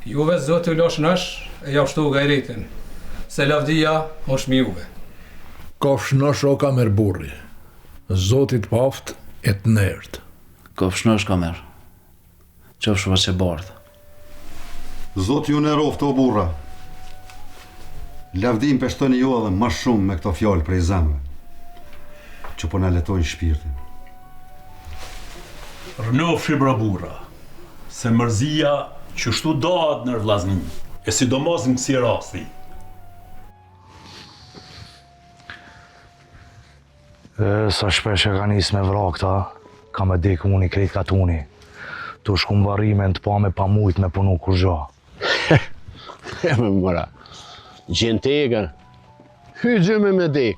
Juve Zoti u losh nësh e ja ushtu gajretin. Se lavdia është mi juve. Kofshnosh o kamer burri. Zotit paft e të nerd. Kofshnosh kamer. Qofsh vë që bardh. Zoti ju në roftë o burra. Lavdim peshtoni ju edhe më shumë me këto fjalë prej zemre, që po na letojnë shpirtin. Rënofshi bravura, se mërzia që shtu dohet në vllazni, e sidomos në kësi rasti. Sa shpesh e ka nis me vrakta, ka me dek unë i krejt katuni. Tu shku më varrimen të pa me pa mujt me punu kur gjo. E me mëra, gjenë tegër, hygjëme me dek.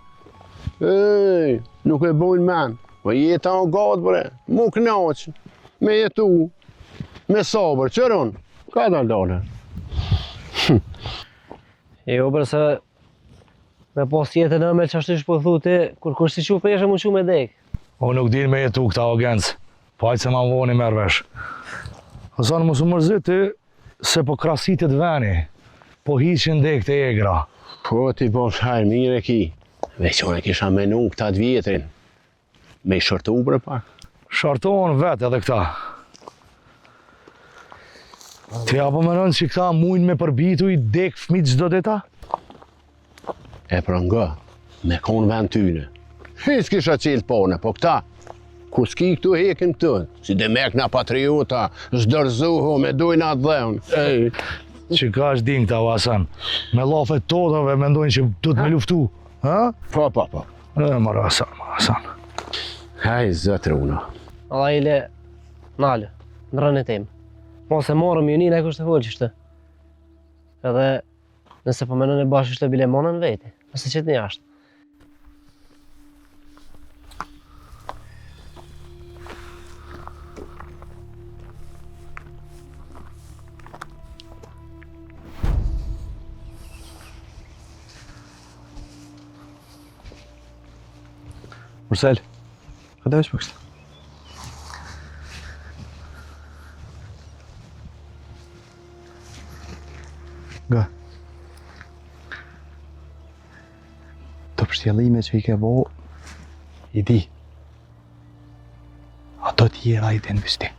Ej, nuk e bojnë men, po jeta o gatë bre, mu knaqë, me jetu, me sabër, qëron, ka daldale. Jo, përse me pas jetën ëmel që ashtu shpo thu ti, kur kur si që peshe mu që me dek. O nuk din me jetu këta agencë, pajtë se ma voni mervesh. Hasan mos u mërziti se po krasitit veni, po hiqin dek të egra. Po ti po shajrë mire ki, veç unë e kisha menu këta të vjetrin, me i shortu bre pak. Shartohen vetë edhe këta. Ti apo më rënë që këta mujnë me përbitu i dek fmit gjdo dita? E pra nga, me konë vend tyne. Hes kisha qilë pone, po këta, kur s'ki këtu hekin këtën, si dhe mekna patriota, zdërzuhu me dojnë atë dheun. Që ka është din këta, Hasan, me lafet totave mendojnë që du të me luftu, ha? Po. Mara Hasan. Haj, zëtë runa. Alla ile, nale, në rënë e temë. Mos e morëm ju njën e kështë të folë qështë. Edhe nëse po menën e bashkë është të bile monën veti, nëse qëtë një ashtë. Mursel, hajde veç për kështë. Nga. Të pështjellime që i ke bo, i di. Ato tjera i të në vështi.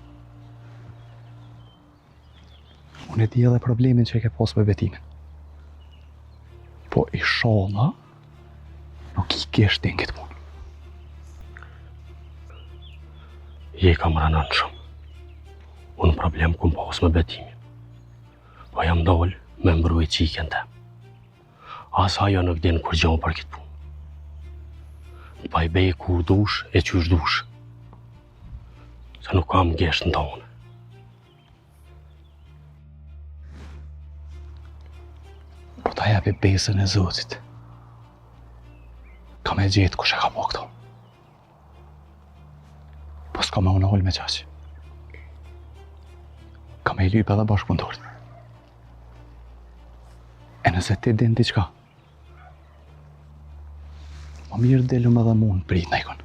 Unë e di edhe problemin që i ke pos me betimin. Po i shola, nuk i kesh të në këtë punë. Je kam rënën shumë. Unë problem ku më pas me betimin. Po jam dollë me mbruj qiken te. As ajo nuk din kur gjohë për këtë punë. Pa i bej kur dush e qysh dush. Se nuk kam gesht në tonë. Po ta jepi besën e Zotit. Ka me gjetë kush e ka po këto. Po s'ka me unë ullë me qaqë. Ka me i lypë edhe bashkëpunëtorët. E nëse ti din diqka, ma mirë delëm edhe mu në prit në ikon.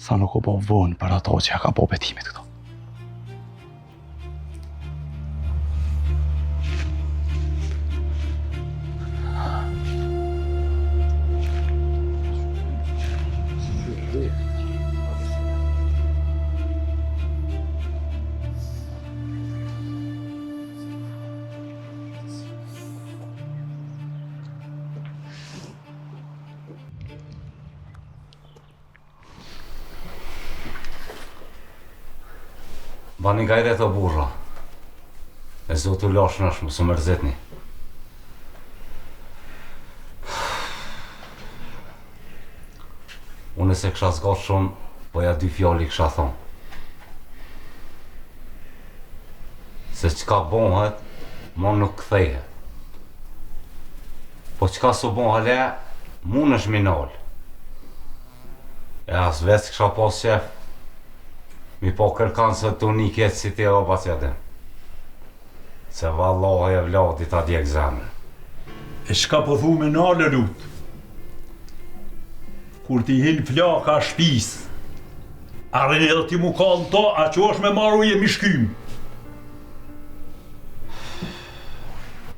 Sa nuk u po vënë për ato që ja ka po betimit këto. Bani gajde të burra. E zotu lashën është, mësë mërzitni. Unë se kësha zgatë shumë, po ja dy fjalli kësha thonë. Se qka bonhet, ma nuk këtheje. Po qka su bonhale, mun është minal. E as vetë kësha pas qef, mi po kërkan se të një kjetë si ti o pasjetin. Se valloha e vladit a djek zemre. E shka po thu me nalë lut? Kur ti hin flaka shpis, arrin edhe ti mu kallë to, a që është me maru je mishkym.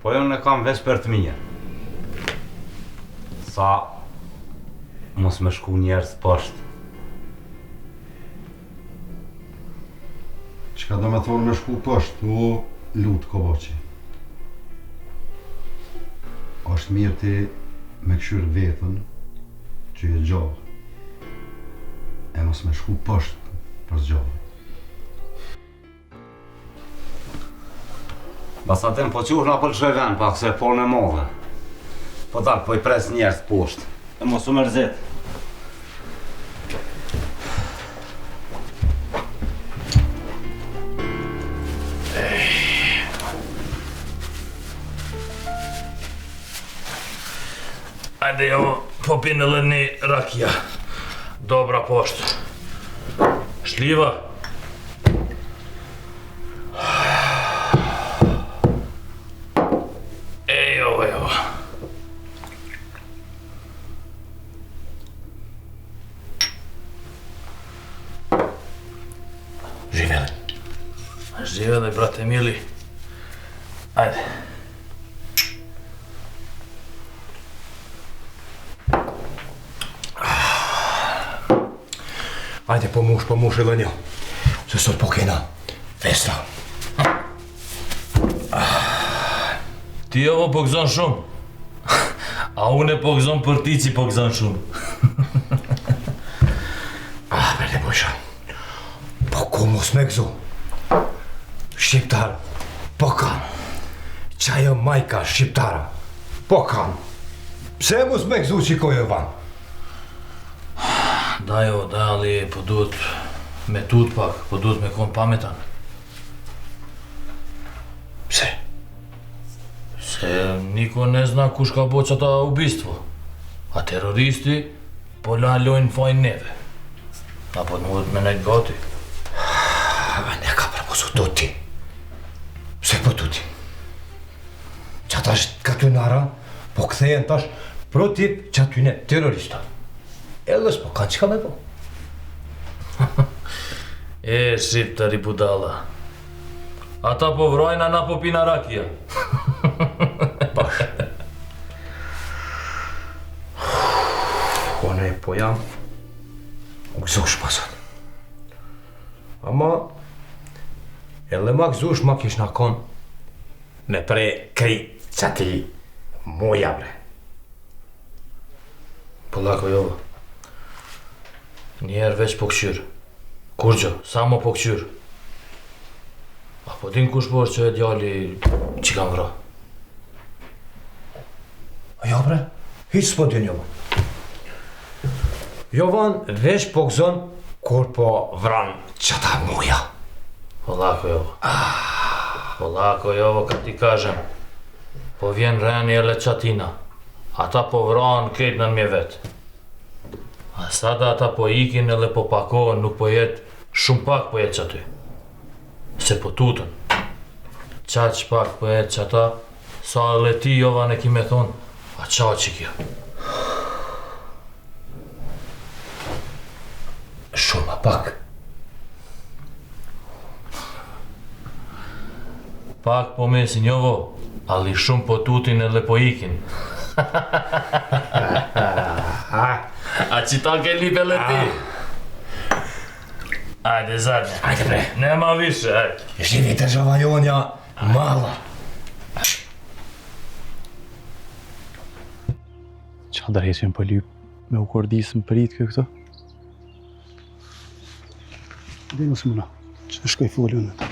Po jo në kam veç për të mija. Sa mos me shku njerës pështë. Qka do me thonë me shku pështë, o lutë kovoqi. është mirë ti me këshyrë vetën që je gjallë. E mos me shku poshtë për zgjallë. Basatem po quhna për shëven pak se polën e modhe. Po tak, po I pres njerës poshtë. E mos u mërzit. Ajde jo, po pinë edhe një rakija. Dobra poshtë. Shliva. Ejo. Živele, brate mili. Ajde. Ajde, pomush edhe një. Se sot po kena festa. Ti ovo po gëzon shumë. A unë po gëzon për ti që po gëzon shumë. Berde bojsha. Po ku mos me gëzu? Shqiptar, po kanë. Qajo majka shqiptara, po kanë. Pse mos me gëzu që I kojo vanë? Dajo, Ali, po duhet me tut pak, po duhet me kon pametan. Pse? Se niko ne zna kush ka bo qata ubistvo. A terroristi po la lojnë fajnë neve. Apo duhet me nejtë gati. Ne ka proposu tuti. Pse po tuti? Qata është katynara, po kthejen tash pro tip qatyne terrorista. Edhe s'po kanë qka me po. E, shqiptari budala. Ata po vrojnë, ana po pina rakija. Bash. One po jam u gëzush pasat. Ama edhe ma gëzush ma kish na kon me pre kri qati muja bre. Po lako jova. Njerë veç po këshyrë. Kurgjo, sa mo po këshyrë. A po din kush po është që e djali që kam vra? Jo bre, hiq s'po din Jovan. Jovan veç po gëzon kur po vran qata muja. Po lako jova. Po lako jova ka ti kažem. Po vjen reni e le qatina. Ata po vran këtë në mje vetë. A sada ata po ikin edhe po pakohen, nuk po jetë, shumë pak po jetë që aty. Se po tutën. Qaq pak po jetë që ata, sa edhe ti Jovan e ki me thonë, a qa që kjo? Shumë a pak. Pak po mesin Jovo, ali shumë po tutin edhe po ikin. A që ta ke lipele ti? Ajde, zadnje. Ajde bre. Nema više, ajde. Živite žavajonja mala. Qa drejtën për lyp me u kordisë më përit kjo këto? Dhe nësë mëna, që shkoj folju në ta.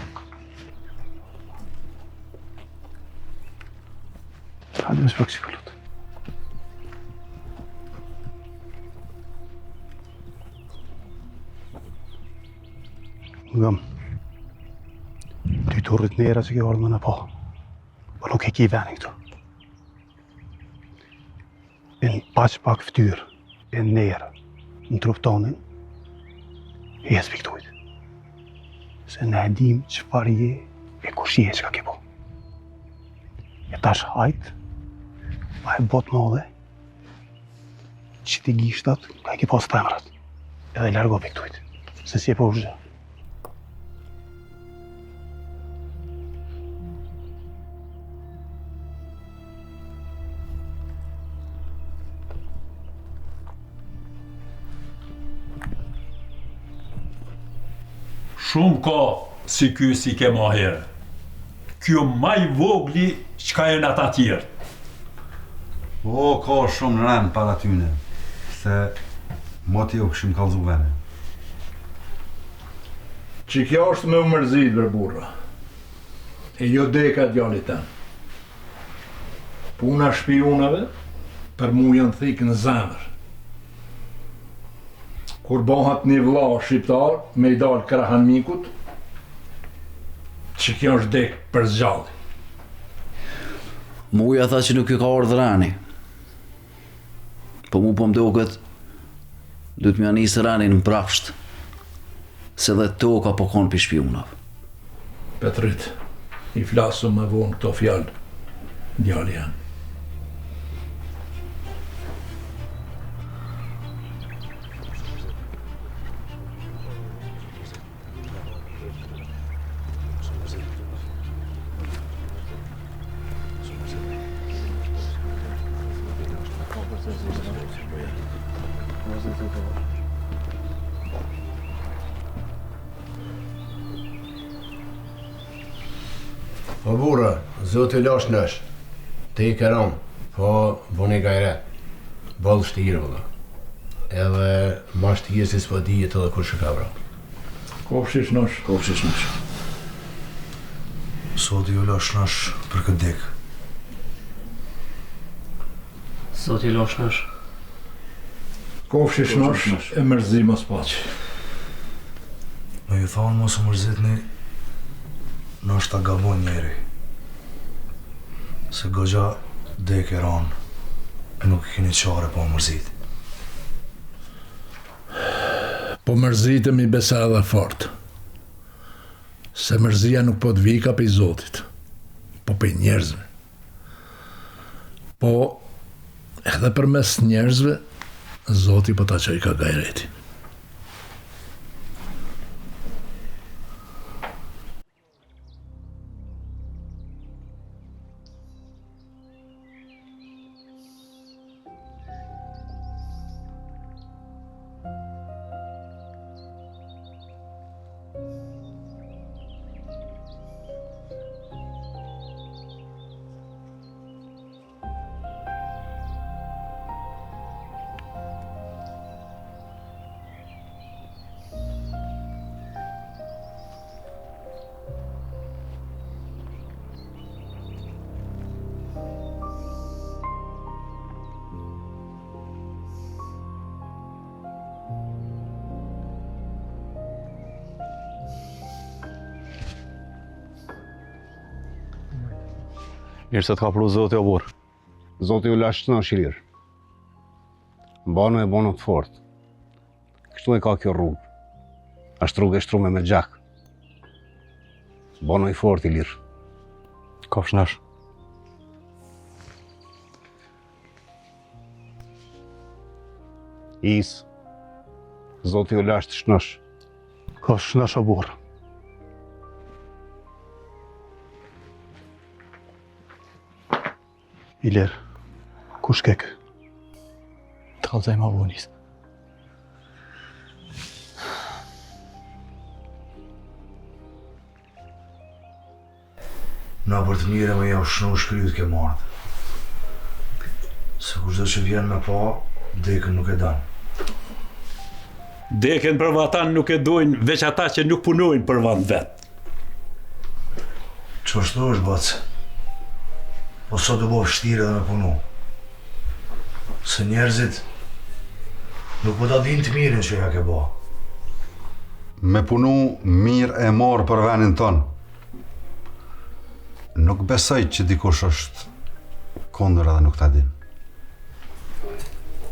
Hajde më shpak që këllut. Ngëm, ty të rrit nera që ke ardhë më në po, po nuk e ki venin këtu. E në pak ftyrë, e në nera, në trup tonin, e jesë piktujt. Se ne e dim qëfar je e kush je që ka ke po. E tash hajt, ma e bot më dhe, që ti gishtat ka e ke pas femrat, edhe largo piktujt, se si e po shgjë. Shumë ka si ky si ke ma herë. Kjo maj vogli qka e në ata tjerë. O, ka shumë rem para tyne, se moti u këshim kalzu vene. Që kjo është me mërzit, bre burra. E jo deka djallit tem. Puna shpionave, për mu janë thikë në zemër. Kur bëhat një vlla shqiptar, me i dalë krahan mikut, që kjo është dek për zgjalli. Muja tha që nuk i ka ardhur Rani. Po mu po më duket, du të mja nisë Ranin në prapsht, se dhe toka po konë për shpionave. Petrit, i flasëm me vonë këto fjallë, djalli janë. O burra, zotë lash nësh, te i këram, po bune gajret, ballë shtirë vëlla. Edhe ma shtirë si s'po dijet edhe kur shë ka vra. Kofshish nësh. Kofshish nësh. Sot ju lash nësh për këtë dek. Sot ju lash nësh. Kofshish nësh e mërzi mos paqi. Me ju thonë mos u mërzitni, nështë ta gabon njeri. Se gogja dek e ranë, e nuk i keni qare po mërzit. Po mërzitëm i besa edhe fort. Se mërzia nuk po të vika për i Zotit, po për i njerëzve. Po edhe për mes njerëzve, Zoti po ta qaj ka gajreti. Mirë se t'ka pru Zoti o burë. Zoti u lash në shilirë. Mbano e bono të fort. Kështu e ka kjo rrugë. Ashtë rrugë e shtrume me gjak. Bono i fort i lirë. Kofsh nash. Is. Zoti u lash të shnosh. Kofsh nash o burë. Ilir, ku shkek? Të kalzaj ma vonis. Na për të mire me ja shnu shkryt ke mardë. Se kushdo që vjen me pa, dekën nuk e danë. Deken për vatan nuk e dojnë, veç ata që nuk punojnë për vend vetë. Qështu është, bacë? Po sot do bo vështirë edhe me punu. Se njerëzit nuk po ta din të mirin që ja ke bo. Me punu mirë e marë për venin tonë. Nuk besoj që dikush është kondër edhe nuk ta din.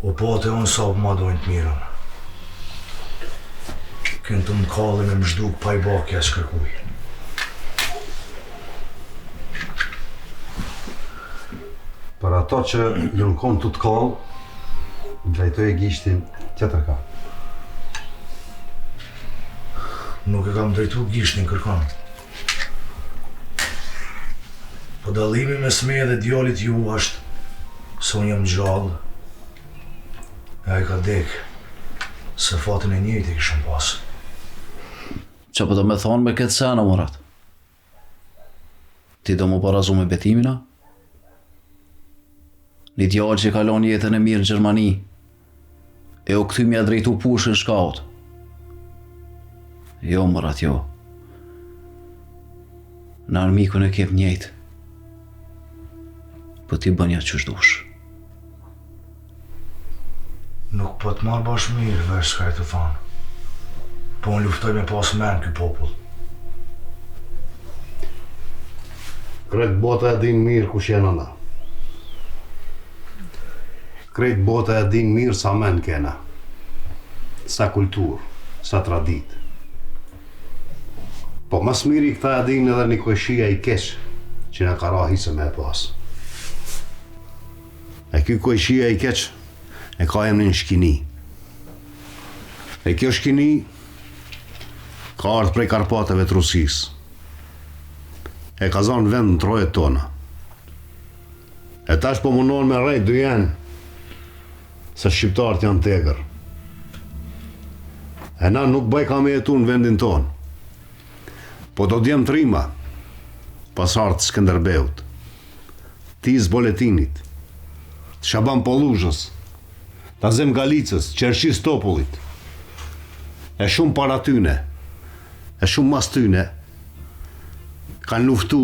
O po të unë sa ma dojnë të mirën. Kënë të më kallin e më zhduk pa i bakja që kërkuj. Për ato që ju në konë të t'kallë, drejtoj e gishtin tjetër ka. Nuk e kam drejtu gishtin kërkon. Po dallimi mes meje dhe djalit ju është se unë jam gjallë, e ai ka dek, se fatin e njëjtë e kishëm pas. Që po do me thonë me këtë sena, Murat? Ti do mu parazu me betimina? Një djalë që kalon jetën e mirë në Gjermani, e u kthy mja drejtu pushën shkaut. Jo, mërat, jo. Në armikun e kep njejtë, po ti bënja që shdush. Nuk po të marrë bashkë mirë, vesh s'ka e të thanë. Po unë luftoj me pas men këj popull. Krejt bota e din mirë kush jena na. Krejt bota e din mirë sa men kena. Sa kulturë, sa tradit. Po mas miri këta e din edhe një kojshia i keq që na ka ra hisë me e pas. E kjo kojshia i keq e ka emrin shkini. E kjo shkini ka ardhë prej Karpateve të Rusisë. E ka zonë vend në trojet tona. E tash po mundon me rejt dyjen se shqiptarët janë tegër. E na nuk bëj ka me jetu në vendin tonë. Po do djem trima, pasart Skënderbeut, Tiz Boletinit, Shaban Polluzhës, Tazem Galicës, Qershis Topullit. E shumë para tyne, e shumë mas tyne, kanë luftu,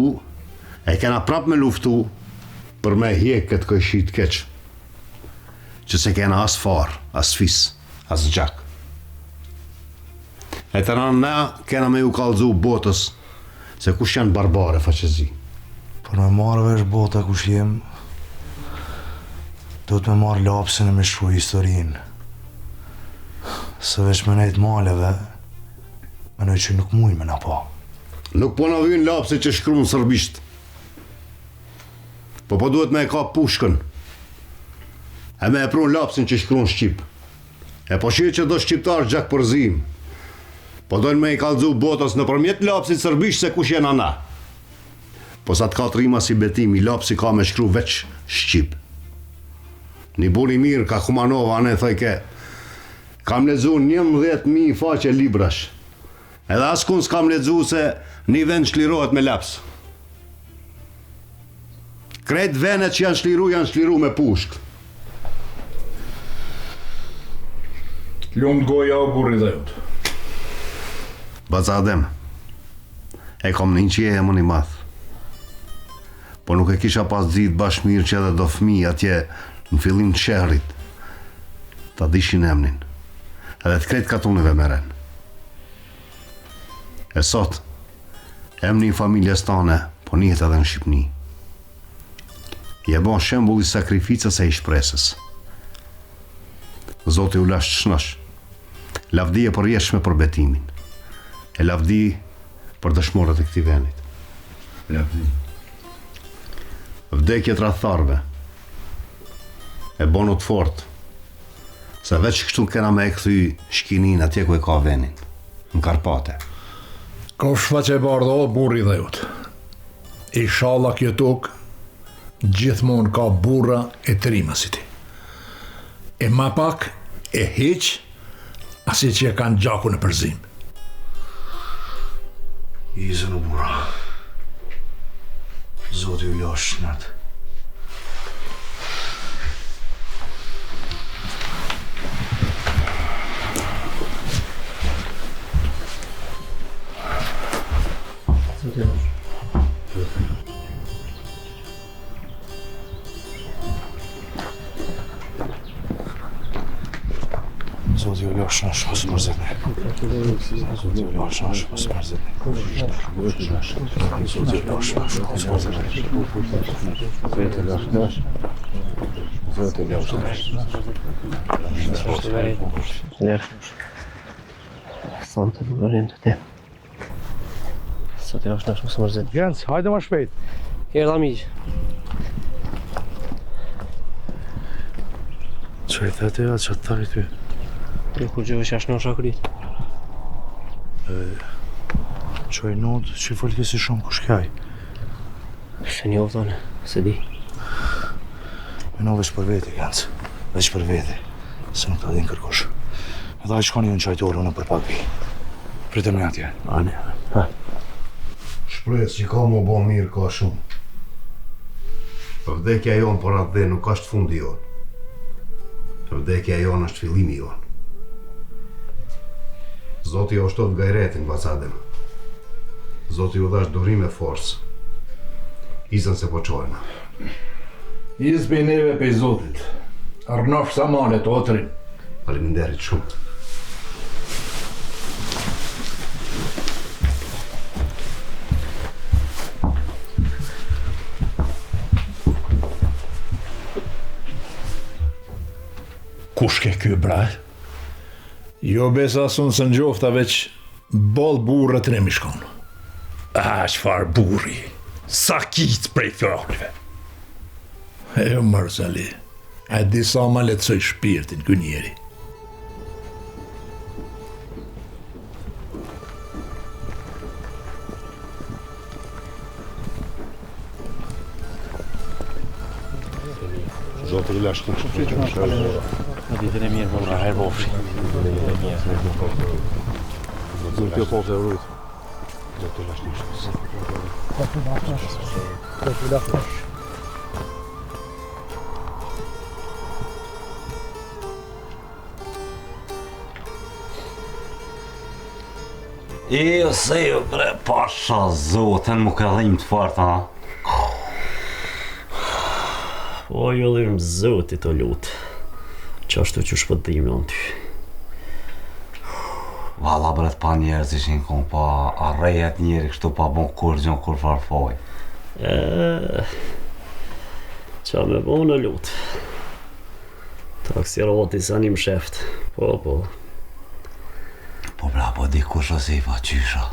e kena prap me luftu, për me hjek këtë kojshit keq, që se kena as far, as fis, as gjak. E të rënë na kena me ju kallëzu botës se kush janë barbare faqezi. Për me marrë vesh bota kush jem, do të me marrë lapsin e me shkruaj historinë. Se veç me nejtë maleve, menoj që nuk muj me na pa. Nuk po na vynë lapsi që shkru në sërbisht. Po duhet me e ka pushkën. E me e prun lapsin që shkru në Shqip. E po shqie që do shqiptar gjak përzim. Po dojnë me i kallëzu botës në përmjet lapsit sërbisht se kush jena na. Po sa të ka trima si betimi, lapsi ka me shkru veç Shqip. Një buri mirë ka Kumanova anë e thojke, kam lezu 11.000 faqe librash. Edhe askun s'kam lezu se një vend shlirohet me laps. Krejt venet që janë shliru me pushk. Lumë goja o burri dhe jotë. Bazadem, e kom një qje e më një math. Po nuk e kisha pas dzit bashkë mirë që edhe do fmi atje në fillim të shehrit. Ta dishin emnin, edhe të krejt katuneve meren. E sot, emni i familjes tane, po njihet edhe në Shqipni. Je bon shembull i sakrificës e i shpresës. Zoti u lash shnash, lavdi e përjeshme për betimin. E lavdi për dëshmorët e këtij vendit. Lavdi. Vdekjet rretharve. E bonut fort. Se veç kështu kena me e kthy shkinin atje ku e ka vendin, në Karpate. Ka shfaq e bardho burri dhe jot. Inshallah kjo tokë gjithmonë ka burra e trima si ti. E ma pak e heq asi që e kanë gjaku në përzim. Izën u burra. Zoti u lash shnat. Zoti u lash nash, mos mërzitni. Zoti u lash nash, mos mërzitni. Zoti u lash nash, mos mërzitni. Zoti u lash nash. Zoti u lash nash. Njerë. Thonë të bugarin të te. Zoti u lash nash, mos mërzitni. Gjens, hajde ma shpejt. Erdha miq. Që i thete atë që të tari ty? E ku gjë është ashtë në shakrit? Që i nodë që i folke si shumë kush kjaj? Se një oftane, se di. Me no veç për veti, Jens. Veç për veti. Se nuk të adin kërkush. Edhe a i shkoni unë qajtorë unë për pak vi. Pritem një atje. Ane. Shpres që ka më bo mirë ka shumë. Vdekja jonë por atë dhe nuk është fundi jonë. Vdekja jonë është fillimi jonë. Zoti o shtot gajretin, Bacadem. Zoti u dhash durim e forcë. Izën se po qojna. Izë për neve për Zotit. Arnof samanet, otrin. Faleminderit shumë. Kush ke ky braj? Jo besa sunë së njofta veç bol burrët në mi shkon. Çfarë burri? Sa kic prej fjallëve. Jo Marsali, a disa ma letësoj shpirtin kë njeri. Zotë i lashtë në Në ditën e mirë, më herë bofshi. Zotë kjo pofë e rrujtë. Zotë i lashtë në Jo se jo bre, pasha Zotën mu ka dhim të farta. Po jo lirëm Zotit o lutë. Qashtu që shpëtim në ty. Valla bre pa njerëz ishin kom pa arrejet njeri kështu pa bon kur gjon kur farfoj. Qa me bo në lutë. Taksirati sa një më sheft. Po. Po bra, po di kush ose i fa qysha.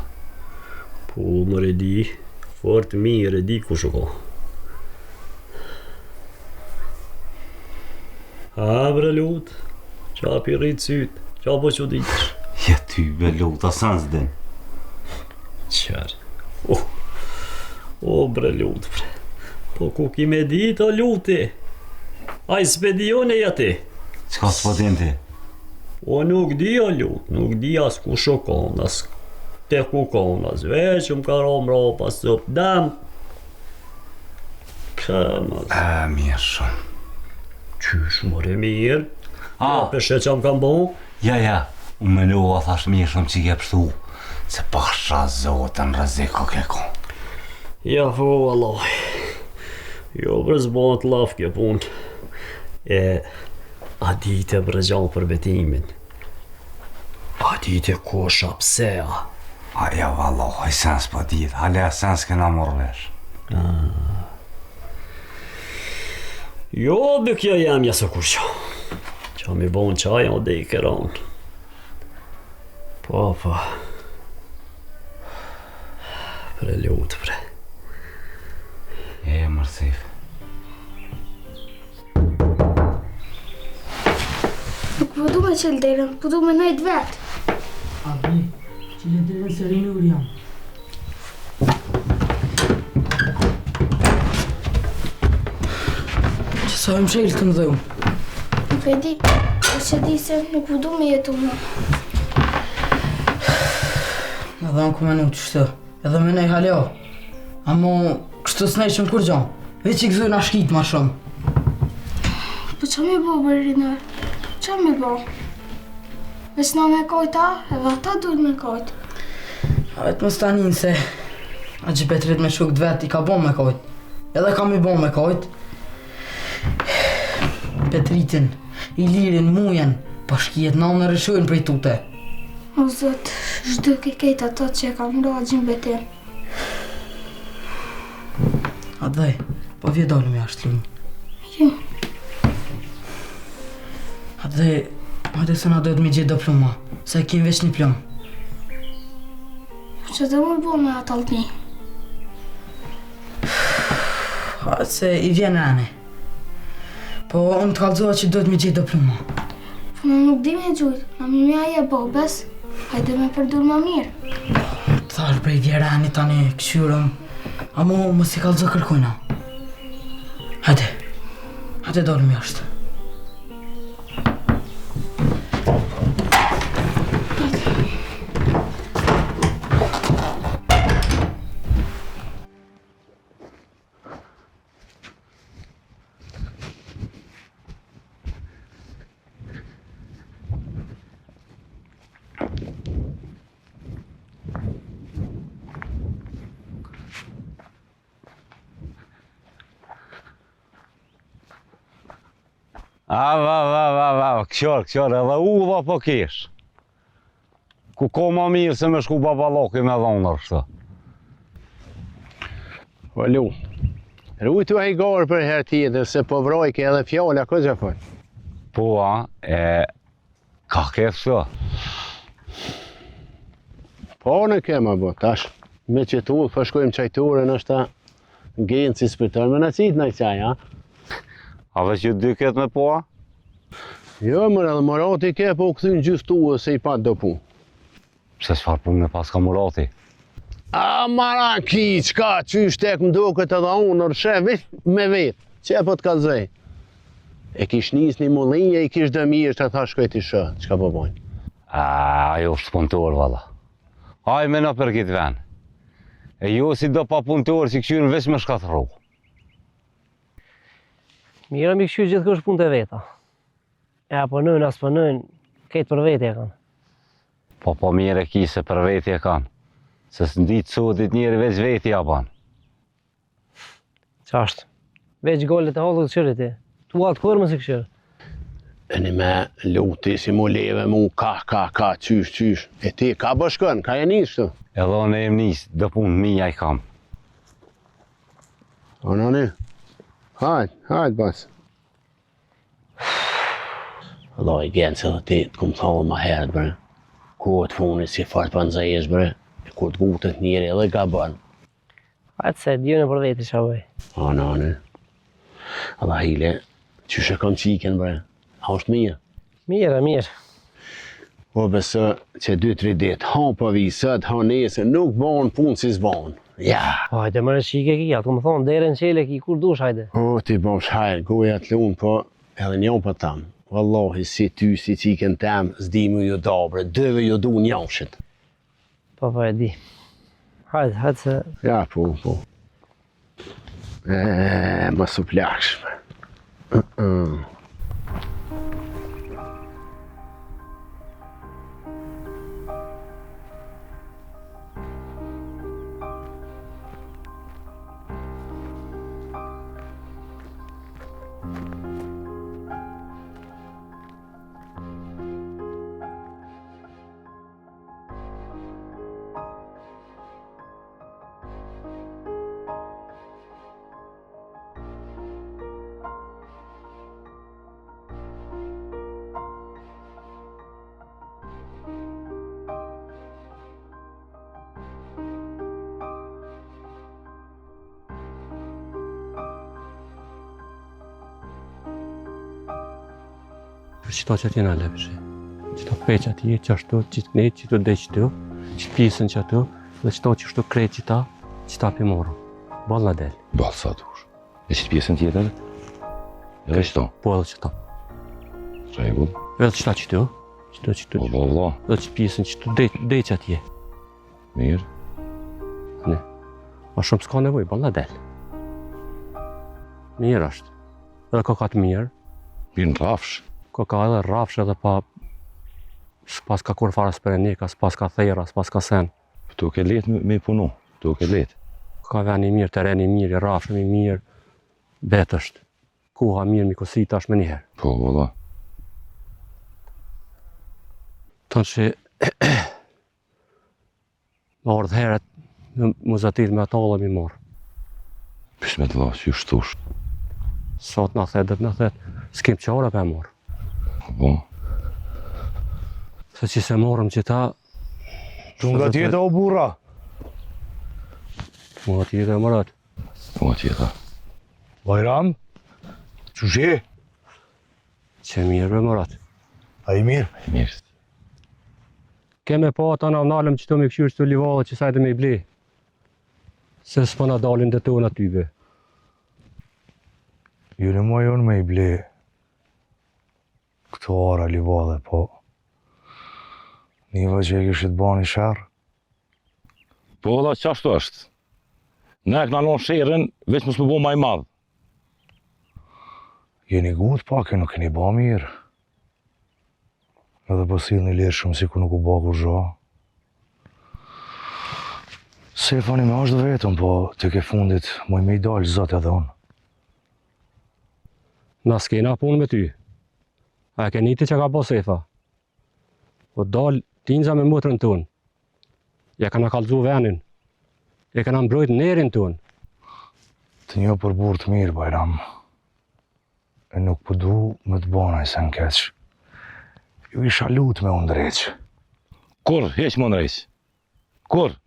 Po më di, fort mirë di kush o ko. Ha bre lutë, qa pi rritë sytë, qa po që ditë. Ja ty be lutë, asan s'din. Qarë, o bre lutë bre, po ku ki me ditë o lutë, a i s'pedione ja ti. Qka s'po din ti? O nuk di o lutë, nuk di as ku shokon, as te ku kon, as veç më ka rom ropa sëp dam. Këmaz. Mirë shumë. Qysh more mirë? Peshe që më kam bo? Ja, unë menova thash mirë shumë që i ke pështu, se pasha Zotën rëziko ke kon. Ja, po, Allah. Jo, bre zbot laf ke punë. A dite bre gjallë për betimin. A dite kosha psea. Ja, vallaj, sens po dit, hale sens kena morvesh. Jo, bykja jam jasë kur qa. Qa mi bon qaj, o dhe i keron. Po. Pre lutë, pre. Mërsif. Nuk po du me qëllë derën, po du me nëjtë vetë. Abi, qëllë derën së rinë ur jam. Sa e më shelë të në dhe unë? Nuk e di, që di se nuk po du me jetu më. Edhe unë ku menu qështë, edhe me nej haljo. Amo, kështë të s'nej shumë kur gjon, veç i këzoj në shkit ma shumë. Po që me bo, bërrinër? Që me bo? Veç na me kojta, edhe ata duhet me kojt. A vetë më stanin se, a gjipetrit me shuk të vet i ka bo me kojt. Edhe kam i bo me kojt. Petritin, Ilirin, Mujen, pashkijet na në rëshojnë prej tute. O zot, zhduk i kejt ato që e kam ndoa gjim betim. A dhej, po vje dolim jashtë lumë. Jo. A dhej, hajde se na dojtë me gjithë do pluma, se e kem veç një plum. Që dhe më bo me atë altni? Hajde se i vjen rane. Po unë të kalzoha që dojtë me gjithë do pluma. Po në nuk di me gjujtë, në mi me aje bobes, hajde me përdur ma mirë. Tharë prej vjerani tani këshyrëm, amo më si kalzo kërkujna. Hajde dolim jashtë. Këqër, edhe udha po kesh. Ku ko ma mirë se me shku babaloki me dhonër kështë. Valu, rujtu e i garë për herë tjetër, se po vrojke edhe fjalla, këzë e fërë? Po, ka kefë shë. Po në kema bo, tash, me që tullë përshkojmë qajture, nështë ta ngenë si spëtër, me në citë në qaj, a? A dhe që dy ketë me po? Jo, mërë, edhe Murati ke po u këthyn gjysë tuë se i pat do punë. Pse çfarë punë me pas ka Murati? A, mara ki, qka, qysh tek më duket edhe unë, nërshe, me vetë, që po të kalzej. E kish nis një mullinje, i kish dëmirë që tha shkoj t'i shë, qka po bojnë? Ajo është punëtor, valla. Aj me në për kitë ven. E jo si do pa punëtor, si këshyrën veç me shkatëru. Mira mi këshyrë gjithë kështë punë të veta. E punojnë, as punojnë, këtë për vete e kanë. Po mire ki se për vete e kanë. Se së nditë sotit njeri veç vete ja banë. Qashtë, veç gollet e halët këshyrit e. Tu altë kërë si këshyrë. E një me luti si mu leve mu, ka, qysh. E ti, ka bëshkën, ka e njës të? Edhe në e më njës, dë punë mija i kam. O në hajt bas. Allah i gjenë se dhe ti të kumë thonë ma herët, bre. Ko të funit si fartë për nëzajës, bre. Ko të gutët njëri edhe ka bënë. Hajtë se, djone për veti që bëj. O në. Allah hile, qyshe kam qiken, bre. A është mirë? Mirë. Po besë që 2-3 ditë, ha për visët, ha nesë, nuk banë punë si s'banë. Ja. Hajde mërë shike ki, atë më thonë, dere në qele ki, kur dush, hajde. O, ti bësh hajrë, goja të lunë, po edhe një për tamë. Wallahi, si ty, si qiken temë, s'di mu ju dabre, dëve ju du njashët. Po e di. Hajde se... Ja, po. Ma su plakshme. Për qëta që t'jena lepëshe, qëta peqa t'je që ashtu, qëtë knejt, qëtë dhe qëtu, qëtë pjesën që atu, dhe qëta që shtu krejt qëta për morë. Balë në del. Balë sa dush. E qëtë pjesën tjetër? Edhe qëta? Po edhe qëta. Regull. Edhe qëta qëtu. Po valla. Edhe qëtë pjesën qëtu dhe që atje. Mirë. Ne. Ma shumë s'ka nevoj, balë në del. Mirë është. Edhe ka të mirë. Mirë në rafsh. Ka edhe rafsh edhe pa s'pas ka kur fara s'perenika, s'pas ka thera, s'pas ka sen. Tu ke letë me punu, tu ke letë. Ka ven i mirë, teren i mirë, rafsh i mirë, betë është. Kuha mirë, mikosita është me njëherë. Po, valla. Tonë që më ardhë heret, më zatit me atallë mi morë. Pismet la, si u shtush. Sot në thet, s'kem qara për morë. Po. Se që se morëm që ta... Tunga tjeta o burra. Tunga tjeta o mërat. Tunga tjeta. Bajram, qushe? Që mirë për mërat. A i mirë? A i mirë. Keme pa ata na nalëm që të me këshyrë që të livallë që sajtë me i ble. Se s'po na dalin dhe tona tybe. Jone ma jonë me i ble. Këto ara livallë, po... Niva që e këshit bani shërë? Po da qashtu është. Ne e këna non shërën, veç mësë më bo maj madhë. Jeni gut pak e nuk keni ba mirë. Edhe pësil një lirë shumë si ku nuk u ba ku zha. Sefani me është dhe vetëm, po të ke fundit muj me i dalë zot edhe unë. Na s'kena punë me ty. A e ke niti që ka bo sefa? O dal tinza me motrën tonë. Ja kana kallzu venin. Ja kana mbrojt nerin tonë. Të një për burë të mirë, Bajram. E nuk përdu me të bonaj se në keq. Ju isha lut me unë dreq. Kur, heq më ndrejq? Kur?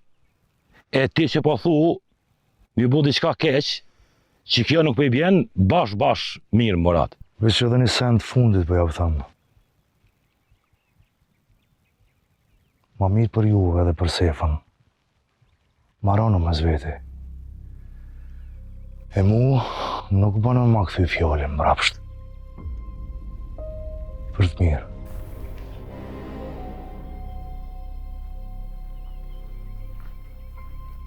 E ti që po thu, mi bu diçka keq, që kjo nuk po i bjen bash mirë, Murat. Veç edhe një send fundit po ja thëmë. Ma mirë për juve dhe për sefën. Maronu me zveti. E mu nuk bënë ma këthy fjallin mrapsht. Për të mirë.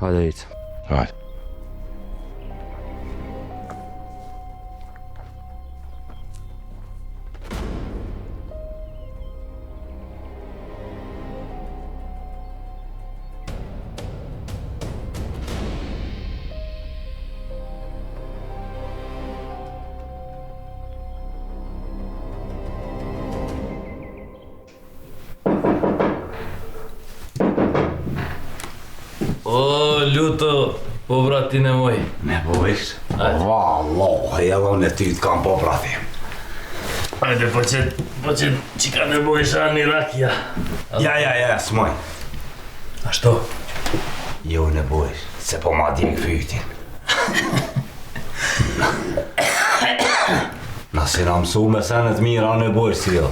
Hajde icë. Hajde. O, luto, po bratin e moj. Ne po ishtë. Vallahi, edhe unë e ty të kam po bratim. Hajde, po që ka nevojsha një rakja. Ja, s'moj. Ashtu? Jo nevojsh, se po ma djek fytin. Nësi na mësu me senet mira nevojsh si jo.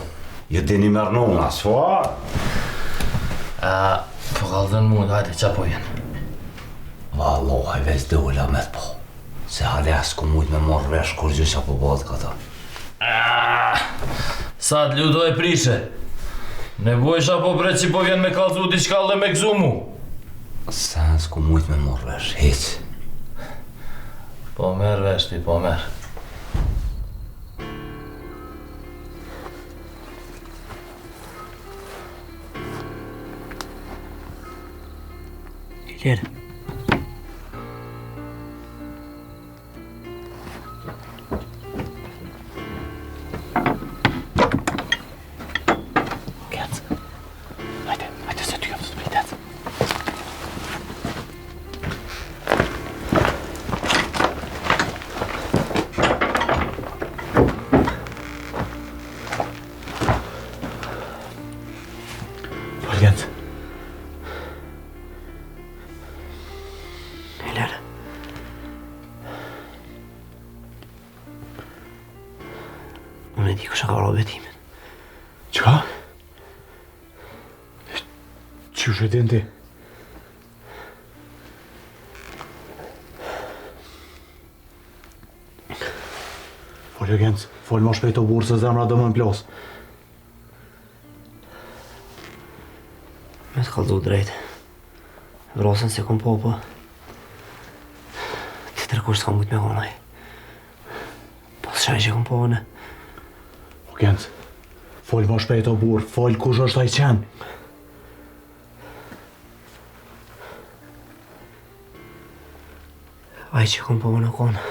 Jo ti një mërnuna, s'fa? Po kallëdhen mund, hajde, qa po jenë? Vallahi, veç dola me të po. Se hales ku mujt me morë vesh kur gjysha po bëtë këta. Sa të ludo e prishe? Nevojsha po bre që po vjen me kallëzu diçka dhe me gzu mu? Sen s'ku mujt me morë vesh, hiq. Po merë vesh ti, po merë. Lirë. Hajde se ty jam së pritet. Faljet. Unë e di kusha ka robe timin. Qa? Qysh e din ti? Folë Gens, folë ma shpejt o burë se zemra do më në plos. Me të kallëzu drejt. Vrosën se kom po. Ti tërkush s'ka mujt me honaj. Po s'shaj që kom po në. O Gens, folë ma shpejt o burë, folë kush është a i qenë. Aj që kom po në konë.